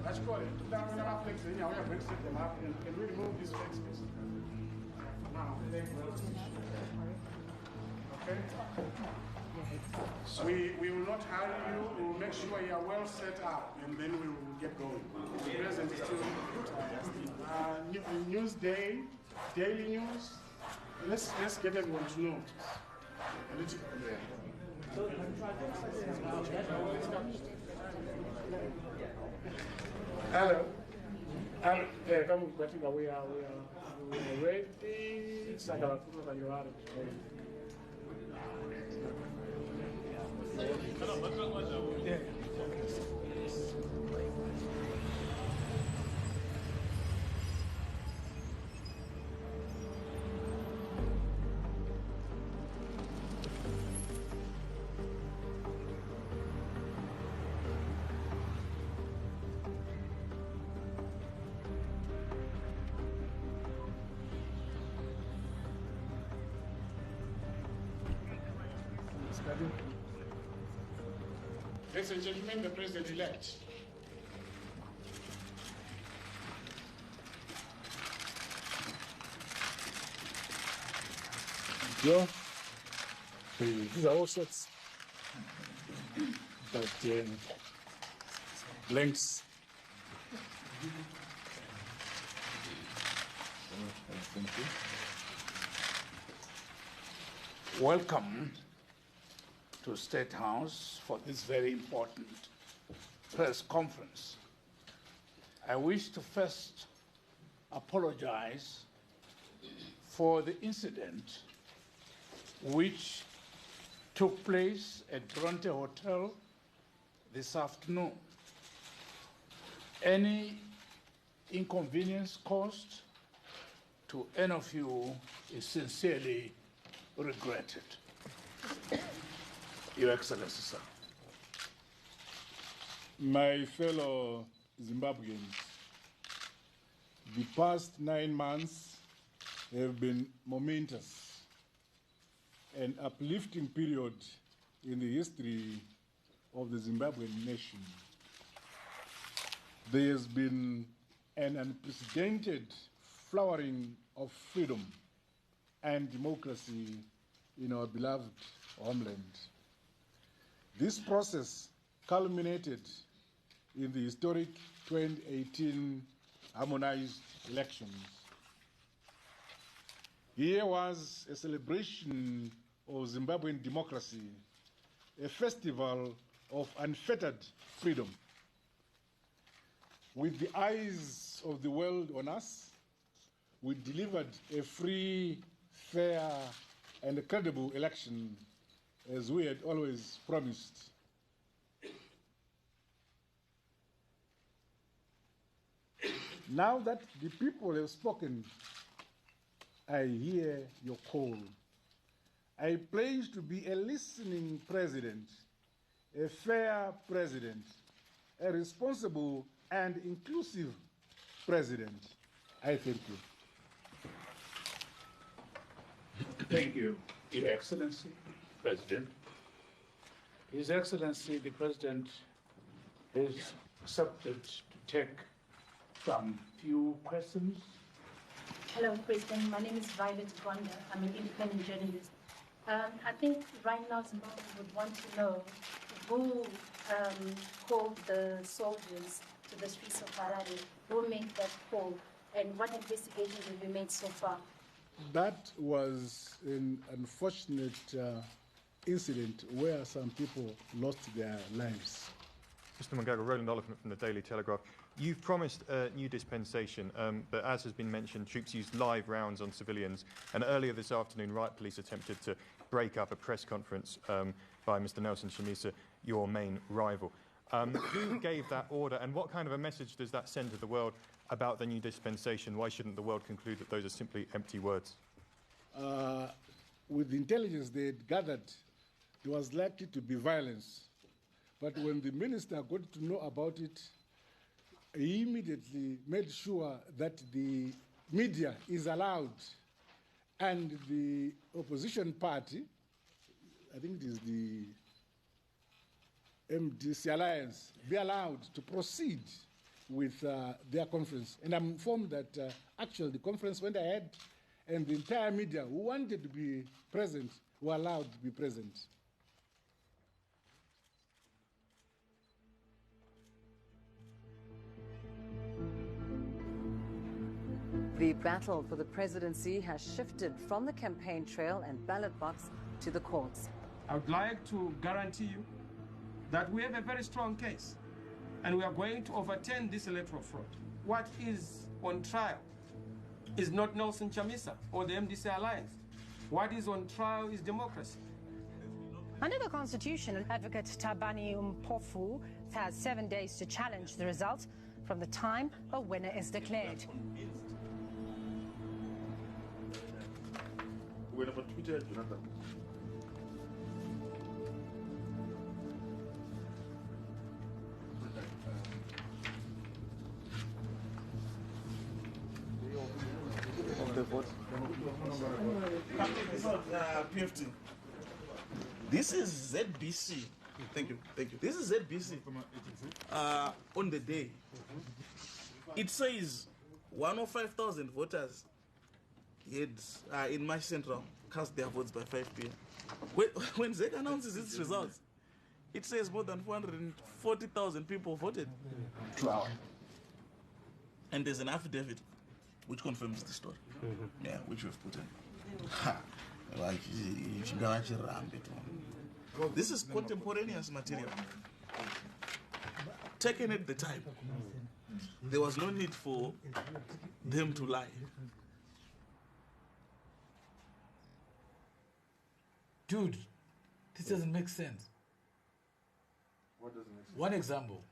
Speaker 6: Let's go. Down in our flex, we have flex them up. Can we remove these flexes? Now. Okay? We will not hurry you. We will make sure you are well set up, and then we will get going. The president is still news day, daily news. Let's get everyone to know. Hello. Come we are ready. It's like our you are. Yeah. Ladies and gentlemen, the president-elect. Yeah. These are all sets. But blanks.
Speaker 10: Thank you. Welcome to State House for this very important press conference. I wish to first apologize for the incident which took place at Bronte Hotel this afternoon. Any inconvenience caused to any of you is sincerely regretted. Your Excellency, sir.
Speaker 17: My fellow Zimbabweans, the past 9 months have been momentous, an uplifting period in the history of the Zimbabwean nation. There has been an unprecedented flowering of freedom and democracy in our beloved homeland. This process culminated in the historic 2018 harmonized elections. Here was a celebration of Zimbabwean democracy, a festival of unfettered freedom. With the eyes of the world on us, we delivered a free, fair, and credible election as we had always promised. Now that the people have spoken, I hear your call. I pledge to be a listening president, a fair president, a responsible and inclusive president. I thank you.
Speaker 10: Thank you, Your Excellency, President. His Excellency, the President, has accepted to take some few questions.
Speaker 12: Hello, President. My name is Violet Gwanda. I'm an independent journalist. I think right now Zimbabwe would want to know who called the soldiers to the streets of Harare, who made that call, and what investigations have been made so far.
Speaker 17: That was an unfortunate incident where some people lost their lives.
Speaker 13: Mr. Mnangagwa, Roland Oliphant from the Daily Telegraph. You've promised a new dispensation, but as has been mentioned, troops used live rounds on civilians, and earlier this afternoon, riot police attempted to break up a press conference by Mr. Nelson Chamisa, your main rival. Who gave that order, and what kind of a message does that send to the world about the new dispensation? Why shouldn't the world conclude that those are simply empty words?
Speaker 17: With the intelligence they had gathered, there was likely to be violence. But when the minister got to know about it, he immediately made sure that the media is allowed and the opposition party, I think it is the MDC Alliance, be allowed to proceed with their conference. And I'm informed that actually the conference went ahead and the entire media who wanted to be present were allowed to be present.
Speaker 16: The battle for the presidency has shifted from the campaign trail and ballot box to the courts.
Speaker 19: I would like to guarantee you that we have a very strong case and we are going to overturn this electoral fraud. What is on trial is not Nelson Chamisa or the MDC Alliance. What is on trial is democracy.
Speaker 26: Under the Constitution, Advocate Tabani Mpofu has 7 days to challenge the result from the time a winner is declared.
Speaker 21: PFT. This is ZBC. Thank you. This is ZBC. On the day, it says 105,000 voters had in March Central cast their votes by 5 p.m. When ZEC announces its results, it says more than 440,000 people voted. And there's an affidavit which confirms the story. Yeah, which we've put in. This is contemporaneous material. Taken at the time, there was no need for them to lie.
Speaker 4: Dude, this doesn't make sense.
Speaker 21: What doesn't make sense?
Speaker 4: One example,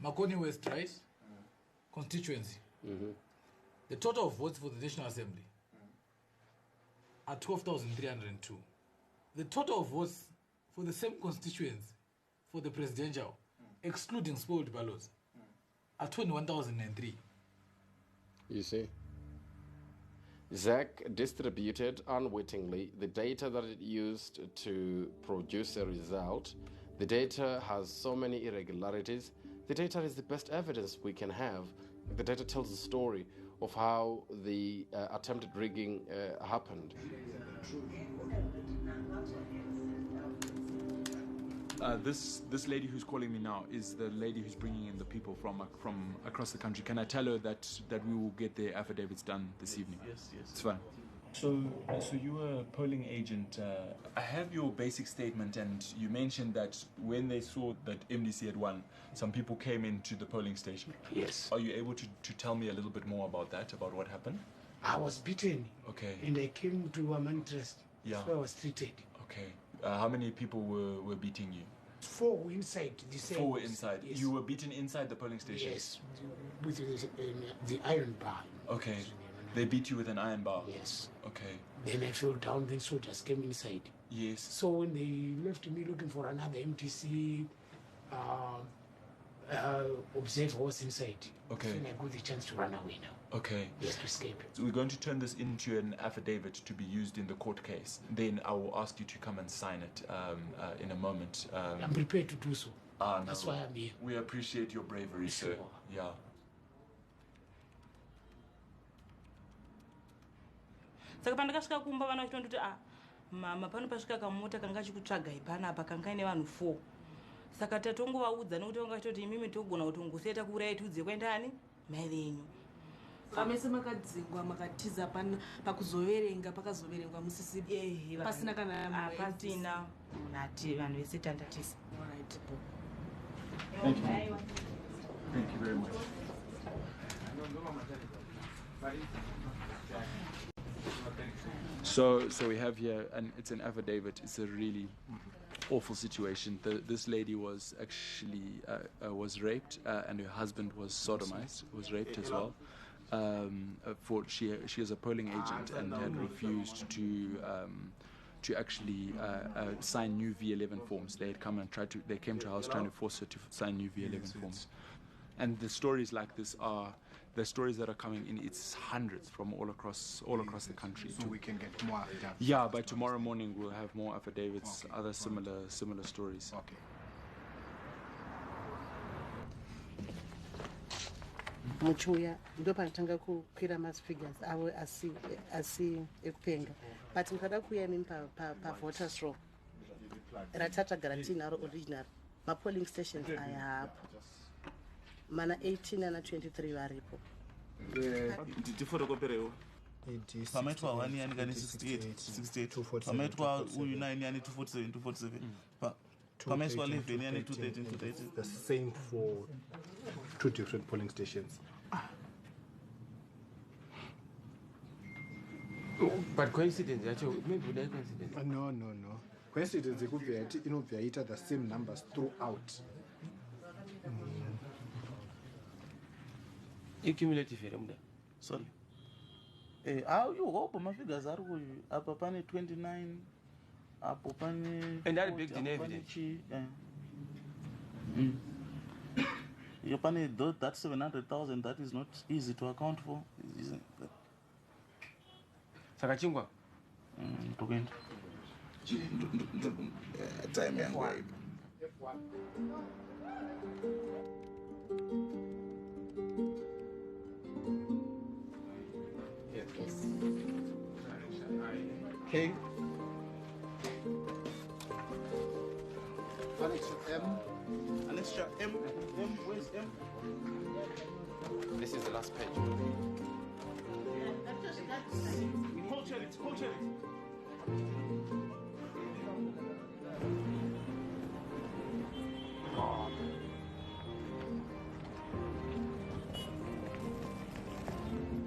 Speaker 4: Makoni West, right? Constituency. The total of votes for the National Assembly are 12,302. The total of votes for the same constituency for the presidential, excluding spoiled ballots, are 21,003.
Speaker 2: You see? ZEC distributed unwittingly the data that it used to produce a result. The data has so many irregularities. The data is the best evidence we can have. The data tells the story of how the attempted rigging happened.
Speaker 7: This lady who's calling me now is the lady who's bringing in the people from across the country. Can I tell her that we will get their affidavits done this evening?
Speaker 21: Yes.
Speaker 7: It's fine. So you were a polling agent. I have your basic statement, and you mentioned that when they saw that MDC had won, some people came into the polling station.
Speaker 8: Yes.
Speaker 7: Are you able to tell me a little bit more about that, about what happened?
Speaker 8: I was beaten.
Speaker 7: Okay.
Speaker 8: And I came to Amantrust.
Speaker 7: Yeah.
Speaker 8: So I was treated.
Speaker 7: Okay. How many people were beating you?
Speaker 8: 4 were inside the cell.
Speaker 7: 4 were inside.
Speaker 8: Yes.
Speaker 7: You were beaten inside the polling station?
Speaker 8: Yes, with the iron bar.
Speaker 7: Okay. They beat you with an iron bar?
Speaker 8: Yes.
Speaker 7: Okay.
Speaker 8: Then I fell down, then soldiers came inside.
Speaker 7: Yes.
Speaker 8: So when they left me looking for another MTC observer was inside.
Speaker 7: Okay.
Speaker 8: Then I got the chance to run away now.
Speaker 7: Okay.
Speaker 8: Yes, to escape.
Speaker 7: So we're going to turn this into an affidavit to be used in the court case. Then I will ask you to come and sign it in a moment.
Speaker 8: I'm prepared to do so. That's why I'm here.
Speaker 7: We appreciate your bravery, sir. Yeah.
Speaker 14: Saka pandakasvika kumba vana vachitondi kuti mama pano pasvika kamota kanga chikutsvagai panapa kangaine vanhu 4. Saka tatongovaudza nekuti vanga vachitoti imimi togona kuti ngoseta kuurayai tiudze kwendani mai venyu.
Speaker 18: Amese makadzingwa makatiza pakuzoverenga pakazoverengwa musisi pasina kana
Speaker 14: pasina nati vanhu vese tandatisa.
Speaker 7: Thank you. Thank you very much. So we have here, and it's an affidavit. It's a really awful situation. This lady was actually was raped, and her husband was sodomized, was raped as well. She is a polling agent and had refused to actually sign new V11 forms. They had come and they came to our house trying to force her to sign new V11 forms. And the stories like this are the stories that are coming in. It's hundreds from all across the country.
Speaker 20: So we can get more affidavits.
Speaker 7: Yeah, by tomorrow morning we'll have more affidavits, other similar stories.
Speaker 20: Okay.
Speaker 27: Muchuya ndo panotanga kukwira mass figures avo asi ekupenga but mukada kuuya mimi pavoters roll ratatsvagara tinaro original mapolling stations aya hapo mana 18 ana 23 varipo
Speaker 21: tifotokoperewo pamaitwa 1 yani kane 68 pamaitwa uyu 9 yani 247 pamaitwa 11 yani 213
Speaker 20: the same for 2 different polling stations.
Speaker 8: But coincidence, actually, maybe that coincidence.
Speaker 20: No. Coincidence inobva yaita the same numbers throughout.
Speaker 8: Cumulative here,
Speaker 21: sorry. You hope my figures are up pane 29, up pane.
Speaker 8: And that big in evidence.
Speaker 21: You pane that 700,000 that is not easy to account for, isn't it?
Speaker 8: Sakachingwa.
Speaker 21: Tugenda. Time yangu haipo.
Speaker 27: Yes.
Speaker 21: Okay. An extra M. Where's M?
Speaker 2: This is the last page.
Speaker 6: Pull chariot, pull chariot.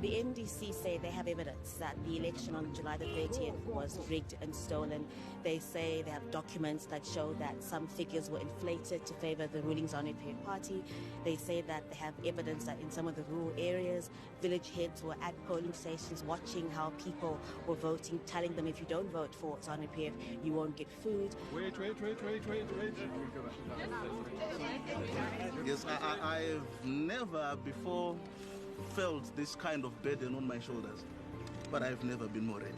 Speaker 3: The MDC say they have evidence that the election on July the 30th was rigged and stolen. They say they have documents that show that some figures were inflated to favor the ruling ZANU-PF party. They say that they have evidence that in some of the rural areas, village heads were at polling stations watching how people were voting, telling them if you don't vote for ZANU-PF, you won't get food.
Speaker 21: Wait. Yes, I've never before felt this kind of burden on my shoulders, but I've never been more ready.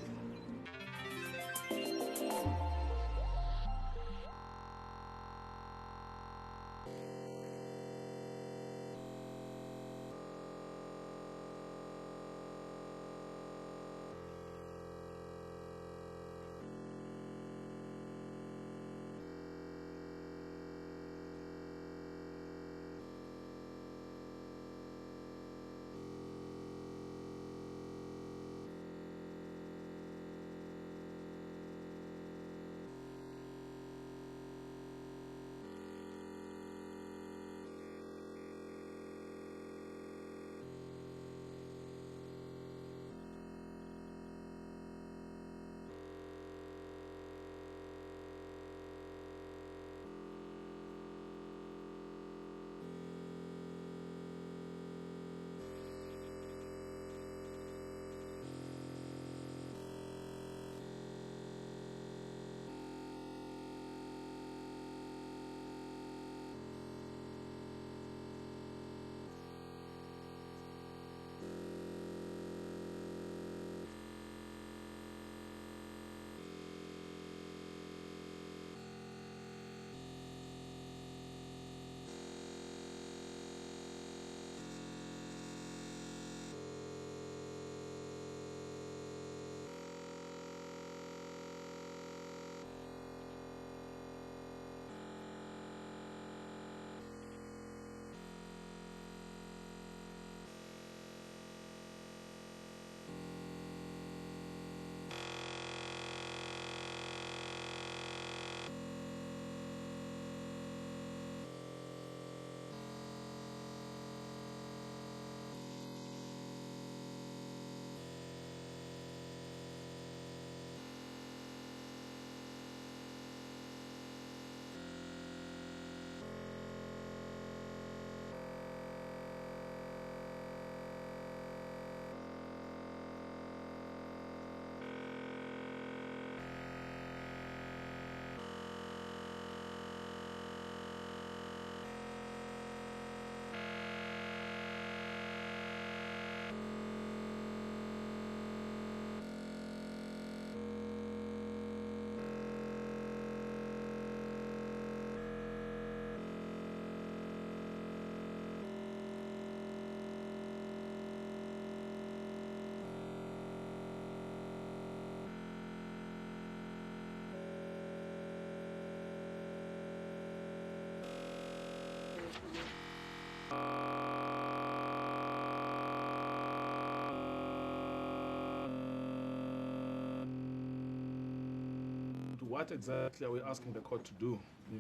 Speaker 5: What exactly are we asking the court to do?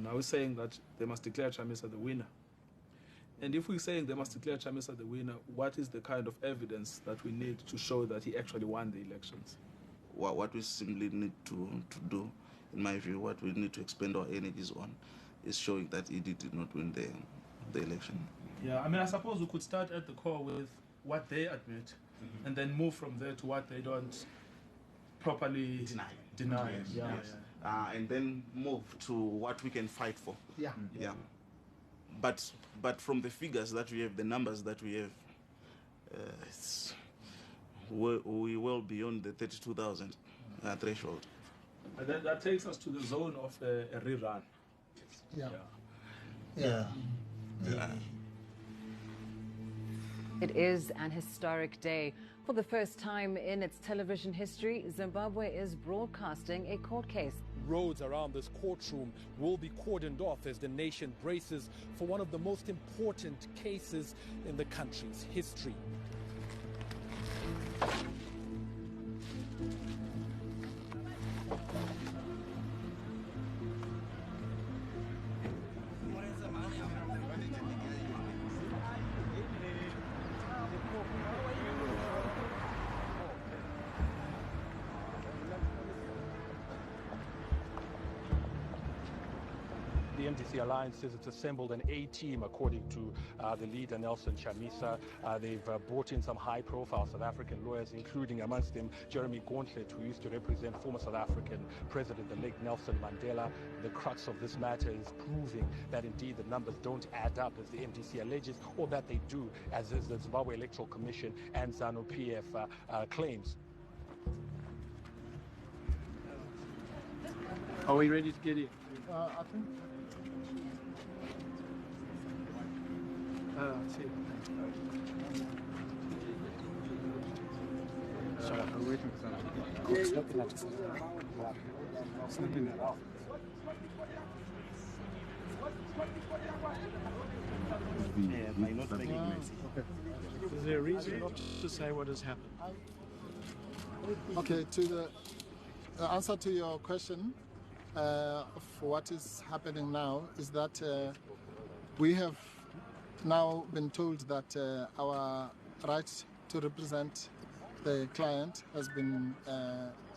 Speaker 5: Are we saying that they must declare Chamisa the winner? And if we're saying they must declare Chamisa the winner, what is the kind of evidence that we need to show that he actually won the elections?
Speaker 21: What we simply need to do, in my view, what we need to expend our energies on is showing that he did not win the election.
Speaker 5: Yeah, I suppose we could start at the core with what they admit, and then move from there to what they don't properly deny.
Speaker 21: Yes. And then move to what we can fight for.
Speaker 20: Yeah.
Speaker 21: But from the figures that we have, the numbers that we have, we well beyond the 32,000 threshold.
Speaker 5: And then that takes us to the zone of a rerun.
Speaker 20: Yeah.
Speaker 16: It is an historic day. For the first time in its television history, Zimbabwe is broadcasting a court case.
Speaker 11: Roads around this courtroom will be cordoned off as the nation braces for one of the most important cases in the country's history. The NDC Alliance says it's assembled an A-team, according to the leader, Nelson Chamisa. They've brought in some high-profile South African lawyers, including amongst them Jeremy Gauntlet, who used to represent former South African President, the late Nelson Mandela. The crux of this matter is proving that indeed the numbers don't add up, as the NDC alleges, or that they do, as is the Zimbabwe Electoral Commission and ZANU-PF claims.
Speaker 5: Are we ready to get in?
Speaker 20: I think.
Speaker 5: Sorry, I'm waiting for something.
Speaker 20: It's looking at us. It's looking at us.
Speaker 5: May not make it messy. Is there a reason not to say what has happened?
Speaker 20: Okay, to the answer to your question of what is happening now is that we have now been told that our right to represent the client has been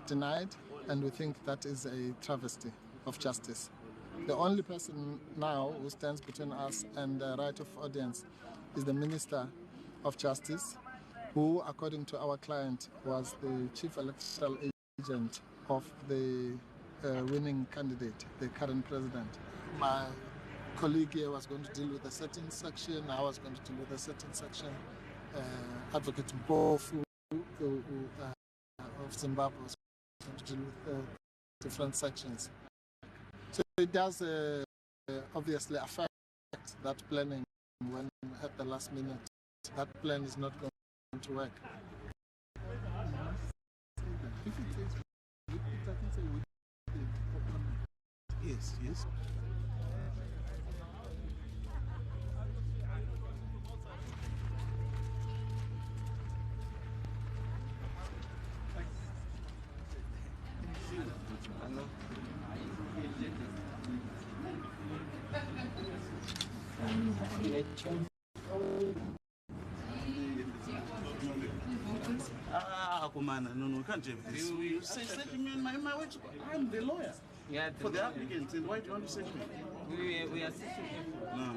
Speaker 20: denied, and we think that is a travesty of justice. The only person now who stands between us and the right of audience is the Minister of Justice, who, according to our client, was the chief electoral agent of the winning candidate, the current president. My colleague here was going to deal with a certain section, I was going to deal with a certain section. Advocate Mpofu of Zimbabwe was going to deal with different sections. So it does obviously affect that planning when at the last minute that plan is not going to work. If it takes, I can say yes, yes.
Speaker 21: No, we can't do this. You say me in my way. I'm the lawyer for the applicants, and why do you want to say me?
Speaker 1: We are sitting.
Speaker 21: No.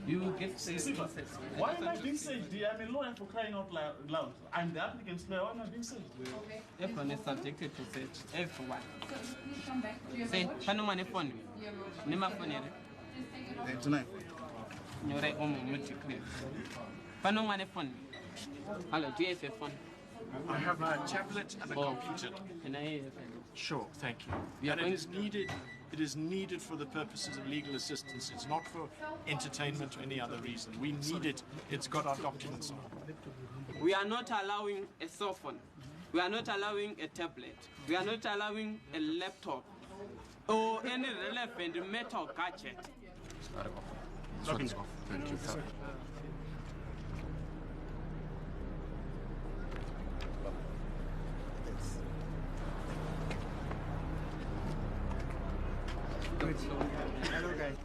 Speaker 1: You get
Speaker 21: Sifa, why am I being saved? I'm a lawyer for crying out loud. I'm the applicant's lawyer. Why am I being saved?
Speaker 1: Everyone is subjected to search. Everyone. Say, Panama phone. Nema phone.
Speaker 21: Tonight.
Speaker 1: You're right. Panama phone. Hello, do you have a phone?
Speaker 5: I have a tablet and a computer.
Speaker 1: Can I have
Speaker 5: Sure, thank you. And it is needed for the purposes of legal assistance. It's not for entertainment or any other reason. We need it. It's got our documents on.
Speaker 1: We are not allowing a cell phone. We are not allowing a tablet. We are not allowing a laptop or any relevant metal gadget.
Speaker 5: Thank you.
Speaker 21: Hello, guys.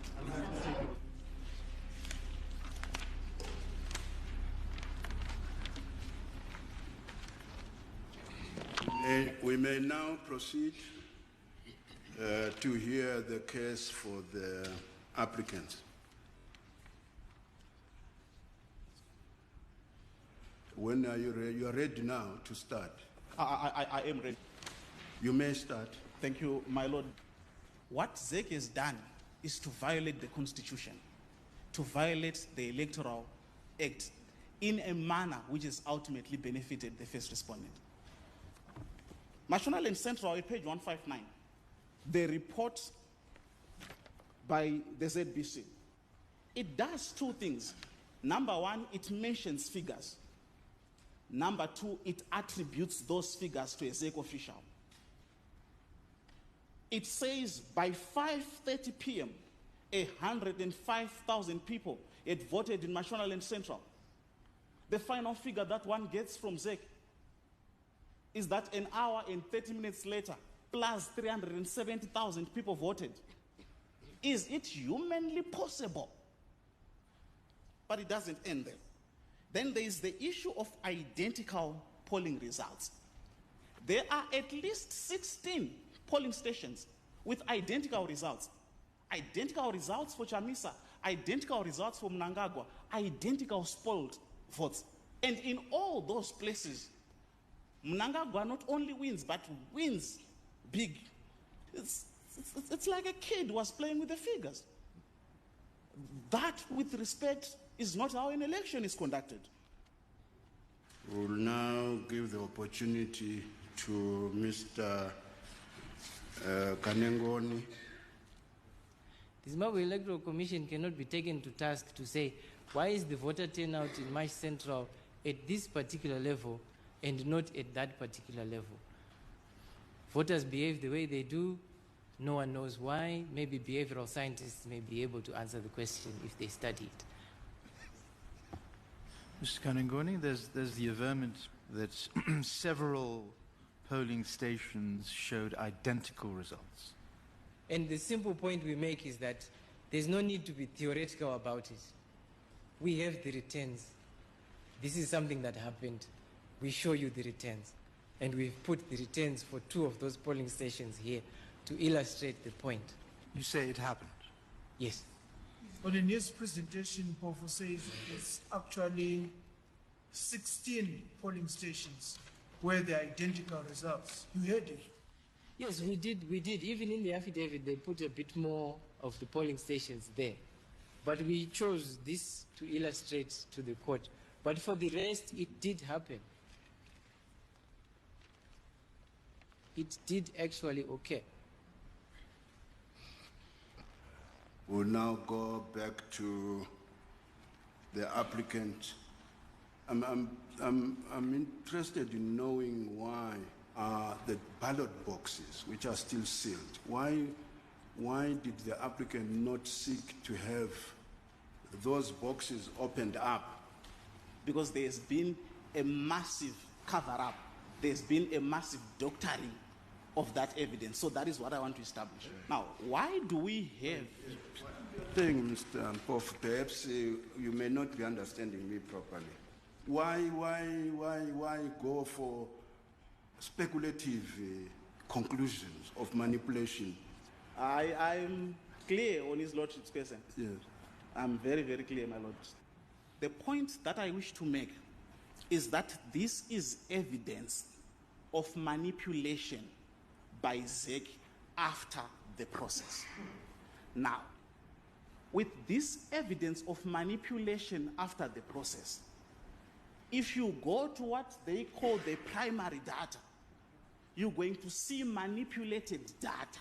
Speaker 9: We may now proceed to hear the case for the applicants. When are you ready? You are ready now to start.
Speaker 21: I am ready.
Speaker 9: You may start.
Speaker 21: Thank you, my lord. What ZEC has done is to violate the Constitution, to violate the Electoral Act in a manner which has ultimately benefited the first respondent. National and Central at page 159, the report by the ZBC, it does two things. Number one, it mentions figures. Number two, it attributes those figures to a ZEC official. It says by 5:30 p.m., 105,000 people had voted in National and Central. The final figure that one gets from ZEC is that an hour and 30 minutes later, plus 370,000 people voted. Is it humanly possible? But it doesn't end there. Then there is the issue of identical polling results. There are at least 16 polling stations with identical results. identical results for Chamisa, identical results for Mnangagwa, identical spoiled votes. And in all those places, Mnangagwa not only wins, but wins big. It's like a kid was playing with the figures. That, with respect, is not how an election is conducted.
Speaker 9: We'll now give the opportunity to Mr. Kanengoni.
Speaker 10: The Zimbabwe Electoral Commission cannot be taken to task to say, why is the voter turnout in Marsh Central at this particular level and not at that particular level? Voters behave the way they do. No one knows why. Maybe behavioral scientists may be able to answer the question if they study it.
Speaker 12: Mr. Kanengoni, there's the averment that several polling stations showed identical results.
Speaker 10: And the simple point we make is that there's no need to be theoretical about it. We have the returns. This is something that happened. We show you the returns. And we've put the returns for 2 of those polling stations here to illustrate the point.
Speaker 12: You say it happened?
Speaker 10: Yes.
Speaker 15: But in his presentation, Pofo says it's actually 16 polling stations where there are identical results. You heard it?
Speaker 10: Yes, we did. Even in the affidavit, they put a bit more of the polling stations there. But we chose this to illustrate to the court. But for the rest, it did happen. It did actually occur.
Speaker 9: We'll now go back to the applicant. I'm interested in knowing why the ballot boxes, which are still sealed, why did the applicant not seek to have those boxes opened up?
Speaker 21: Because there's been a massive cover-up. There's been a massive doctoring of that evidence. So that is what I want to establish. Now, why do we have...
Speaker 9: Thing, Mr. Pof, perhaps you may not be understanding me properly. Why go for speculative conclusions of manipulation?
Speaker 21: I'm clear on His Lordship's question.
Speaker 9: Yes.
Speaker 21: I'm very, very clear, my Lord. The point that I wish to make is that this is evidence of manipulation by ZEC after the process. Now, with this evidence of manipulation after the process, if you go to what they call the primary data, you're going to see manipulated data.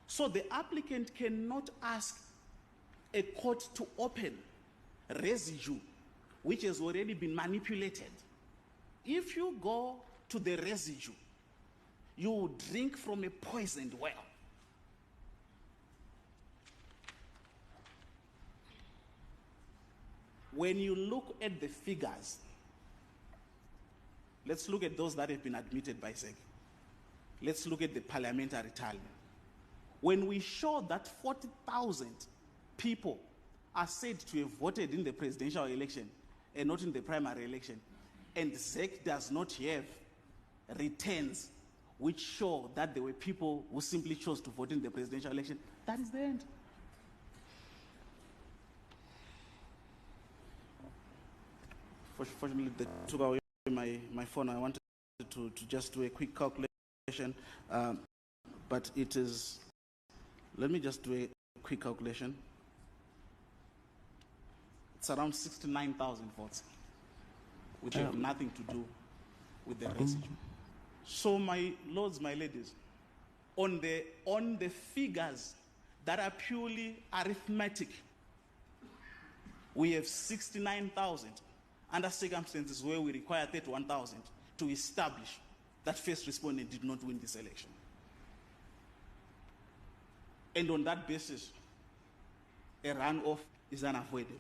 Speaker 21: So the applicant cannot ask a court to open residue which has already been manipulated. If you go to the residue, you will drink from a poisoned well. When you look at the figures, let's look at those that have been admitted by SEC. Let's look at the parliamentary tally. When we show that 40,000 people are said to have voted in the presidential election and not in the primary election, and SEC does not have returns which show that there were people who simply chose to vote in the presidential election, that is the end. Fortunately, they took away my phone. I wanted to just do a quick calculation, but it is, let me just do a quick calculation. It's around 69,000 votes, which have nothing to do with the residue. So, my lords, my ladies, on the figures that are purely arithmetic, we have 69,000 under circumstances where we require 31,000 to establish that first respondent did not win this election. And on that basis, a runoff is unavoidable.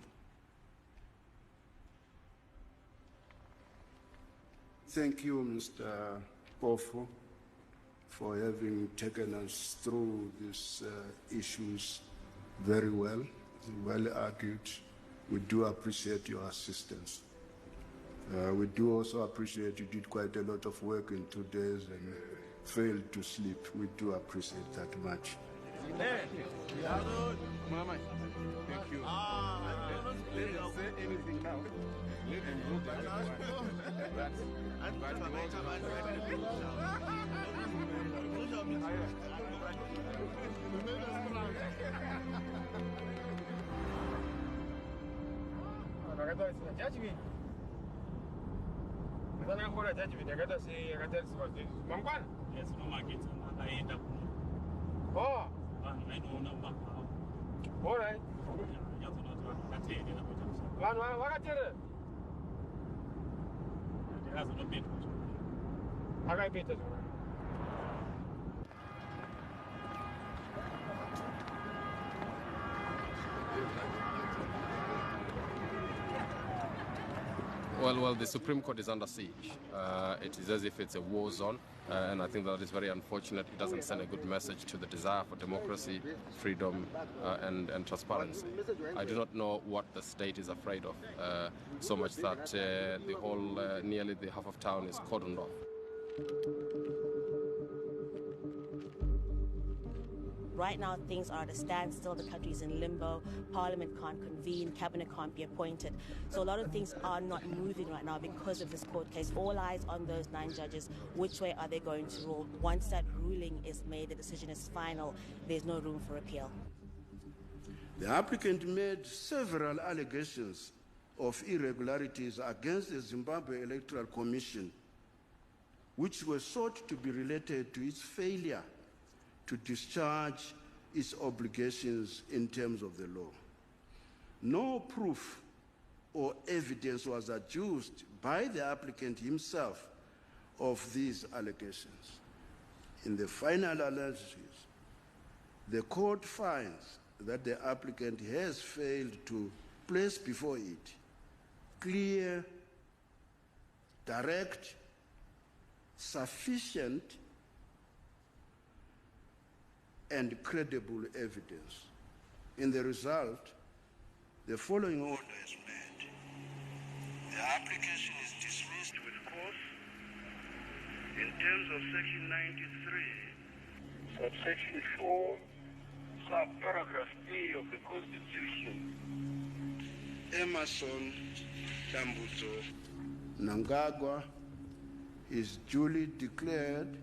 Speaker 9: Thank you, Mr. Pofo, for having taken us through these issues very well argued. We do appreciate your assistance. We do also appreciate you did quite a lot of work in 2 days and failed to sleep. We do appreciate that much.
Speaker 2: Thank you. Let them say anything now. Let them go back
Speaker 6: All right.
Speaker 2: Well, the Supreme Court is under siege. It is as if it's a war zone, and I think that is very unfortunate. It doesn't send a good message to the desire for democracy, freedom, and transparency. I do not know what the state is afraid of, so much that the whole, nearly the half of town is cordoned off.
Speaker 3: Right now, things are at a standstill. The country is in limbo. Parliament can't convene. Cabinet can't be appointed. So a lot of things are not moving right now because of this court case. All eyes on those 9 judges. Which way are they going to rule? Once that ruling is made, the decision is final, there's no room for appeal.
Speaker 9: The applicant made several allegations of irregularities against the Zimbabwe Electoral Commission, which were sought to be related to its failure to discharge its obligations in terms of the law. No proof or evidence was adduced by the applicant himself of these allegations. In the final analysis, the court finds that the applicant has failed to place before it clear, direct, sufficient, and credible evidence. In the result, the following order is made. The application is dismissed with force in terms of Section 93, subsection 4, subparagraph A of the Constitution. Emerson Tambuzo Nangagwa is duly declared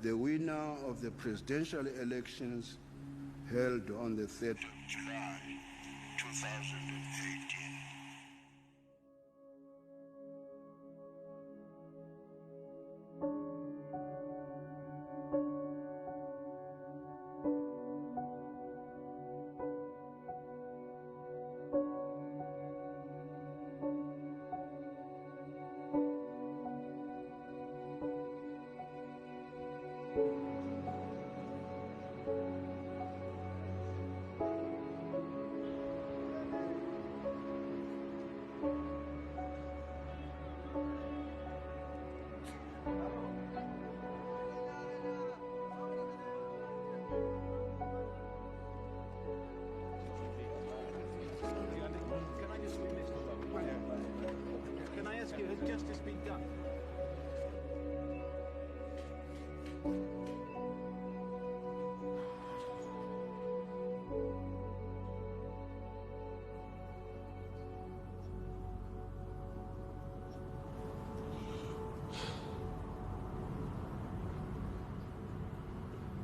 Speaker 9: the winner of the presidential elections held on the 3rd of July, 2018.
Speaker 6: Can I ask you, has justice been done?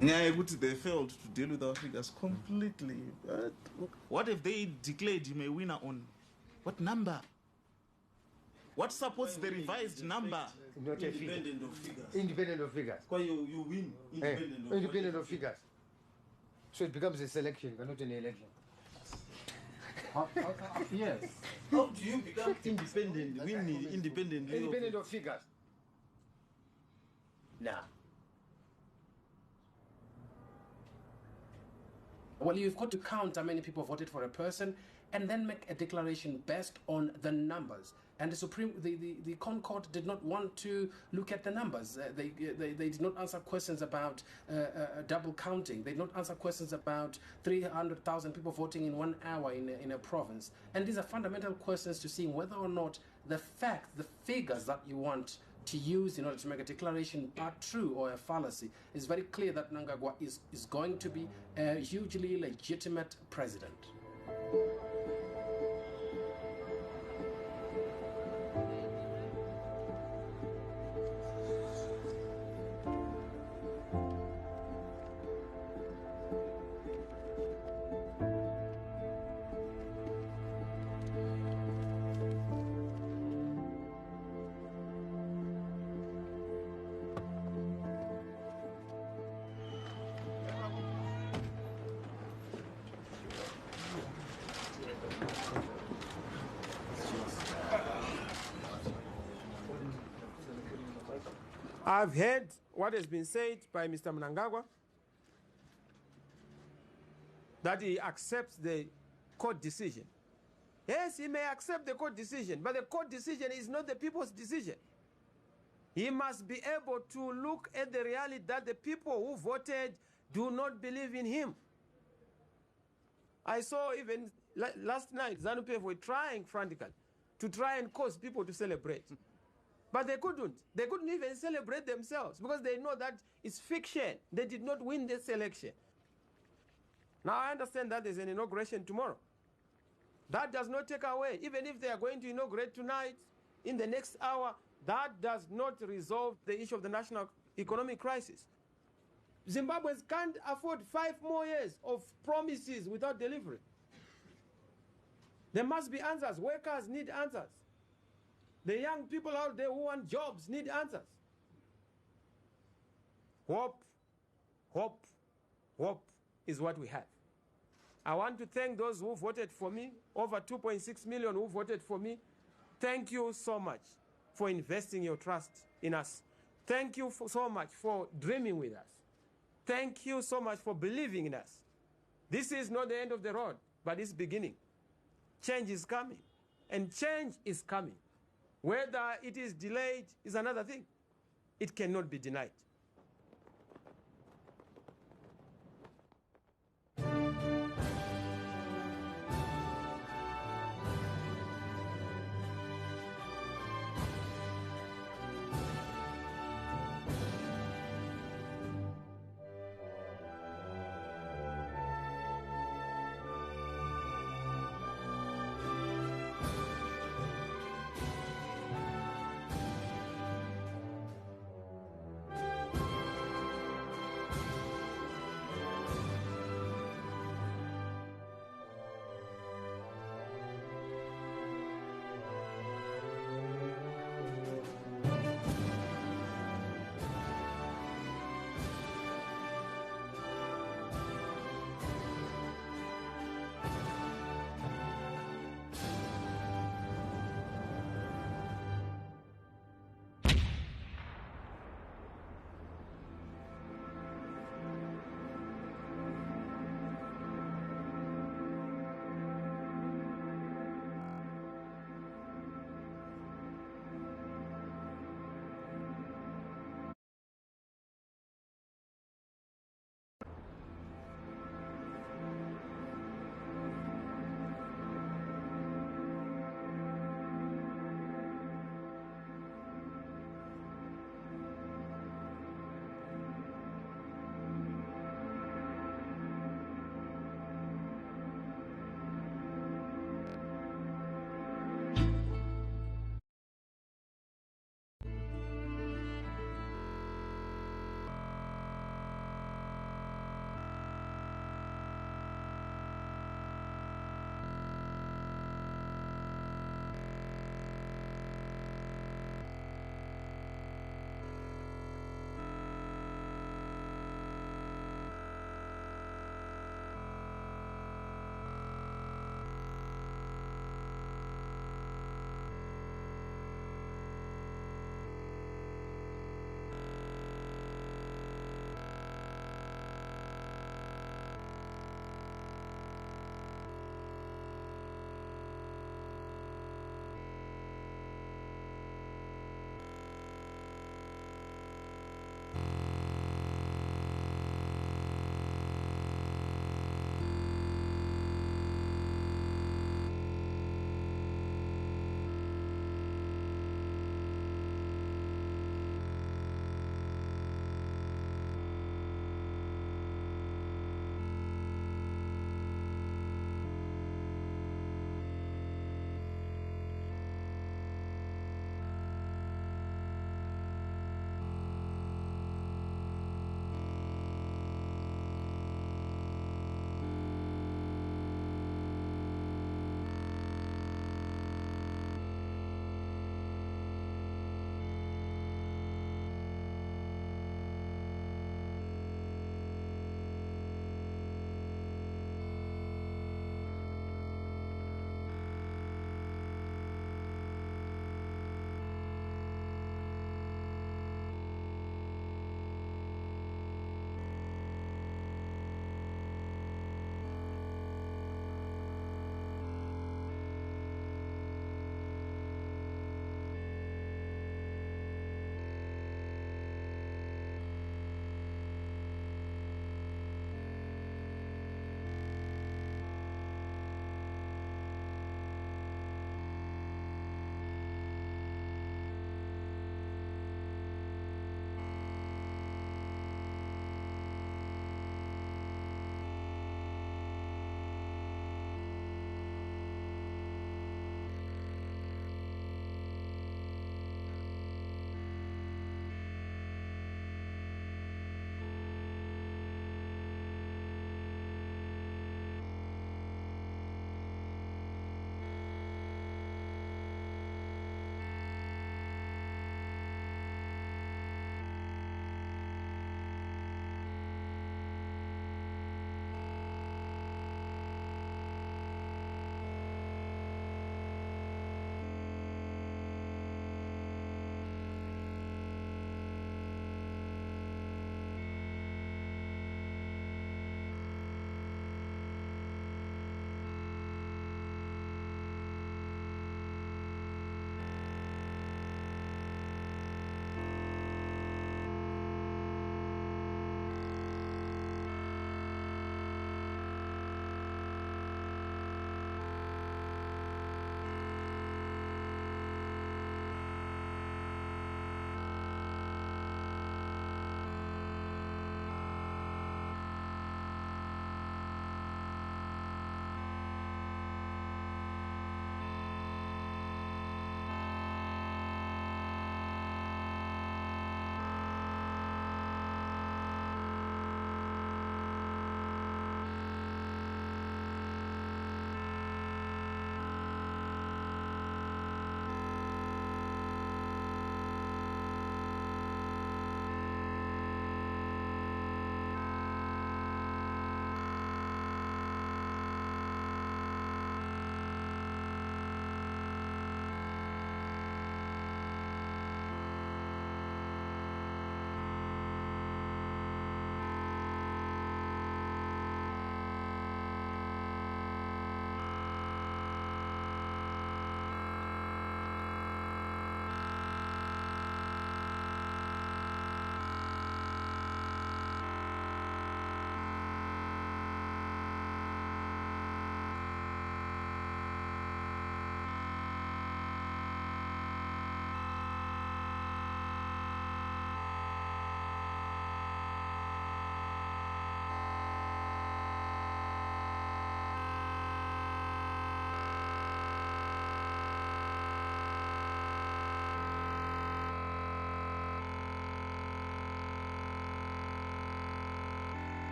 Speaker 21: Yeah, they failed to deal with our figures completely. But what if they declared him a winner on what number? What supports the revised number?
Speaker 13: Not a figure.
Speaker 21: Independent of figures.
Speaker 13: Independent of figures.
Speaker 21: Why you win
Speaker 13: Independent of figures. So it becomes a selection, but not an election.
Speaker 21: Yes. How do you become independent? Win independently.
Speaker 13: Independent of figures. Nah.
Speaker 17: Well, you've got to count how many people voted for a person and then make a declaration based on the numbers. And the Concord did not want to look at the numbers. They did not answer questions about double counting. They did not answer questions about 300,000 people voting in 1 hour in a province. And these are fundamental questions to seeing whether or not the figures that you want to use in order to make a declaration part true or a fallacy, it's very clear that Mnangagwa is going to be a hugely legitimate president.
Speaker 4: I've heard what has been said by Mr. Mnangagwa, that he accepts the court decision. Yes, he may accept the court decision, but the court decision is not the people's decision. He must be able to look at the reality that the people who voted do not believe in him. I saw even last night, ZANU-PF were trying frantically to try and cause people to celebrate. But they couldn't. They couldn't even celebrate themselves because they know that it's fiction. They did not win this election. Now I understand that there's an inauguration tomorrow. That does not take away, even if they are going to inaugurate tonight, in the next hour, that does not resolve the issue of the national economic crisis. Zimbabweans can't afford 5 more years of promises without delivery. There must be answers. Workers need answers. The young people out there who want jobs need answers. Hope, hope, hope is what we have. I want to thank those who voted for me, over 2.6 million who voted for me. Thank you so much for investing your trust in us. Thank you so much for dreaming with us. Thank you so much for believing in us. This is not the end of the road, but it's beginning. Change is coming, and change is coming. Whether it is delayed is another thing. It cannot be denied.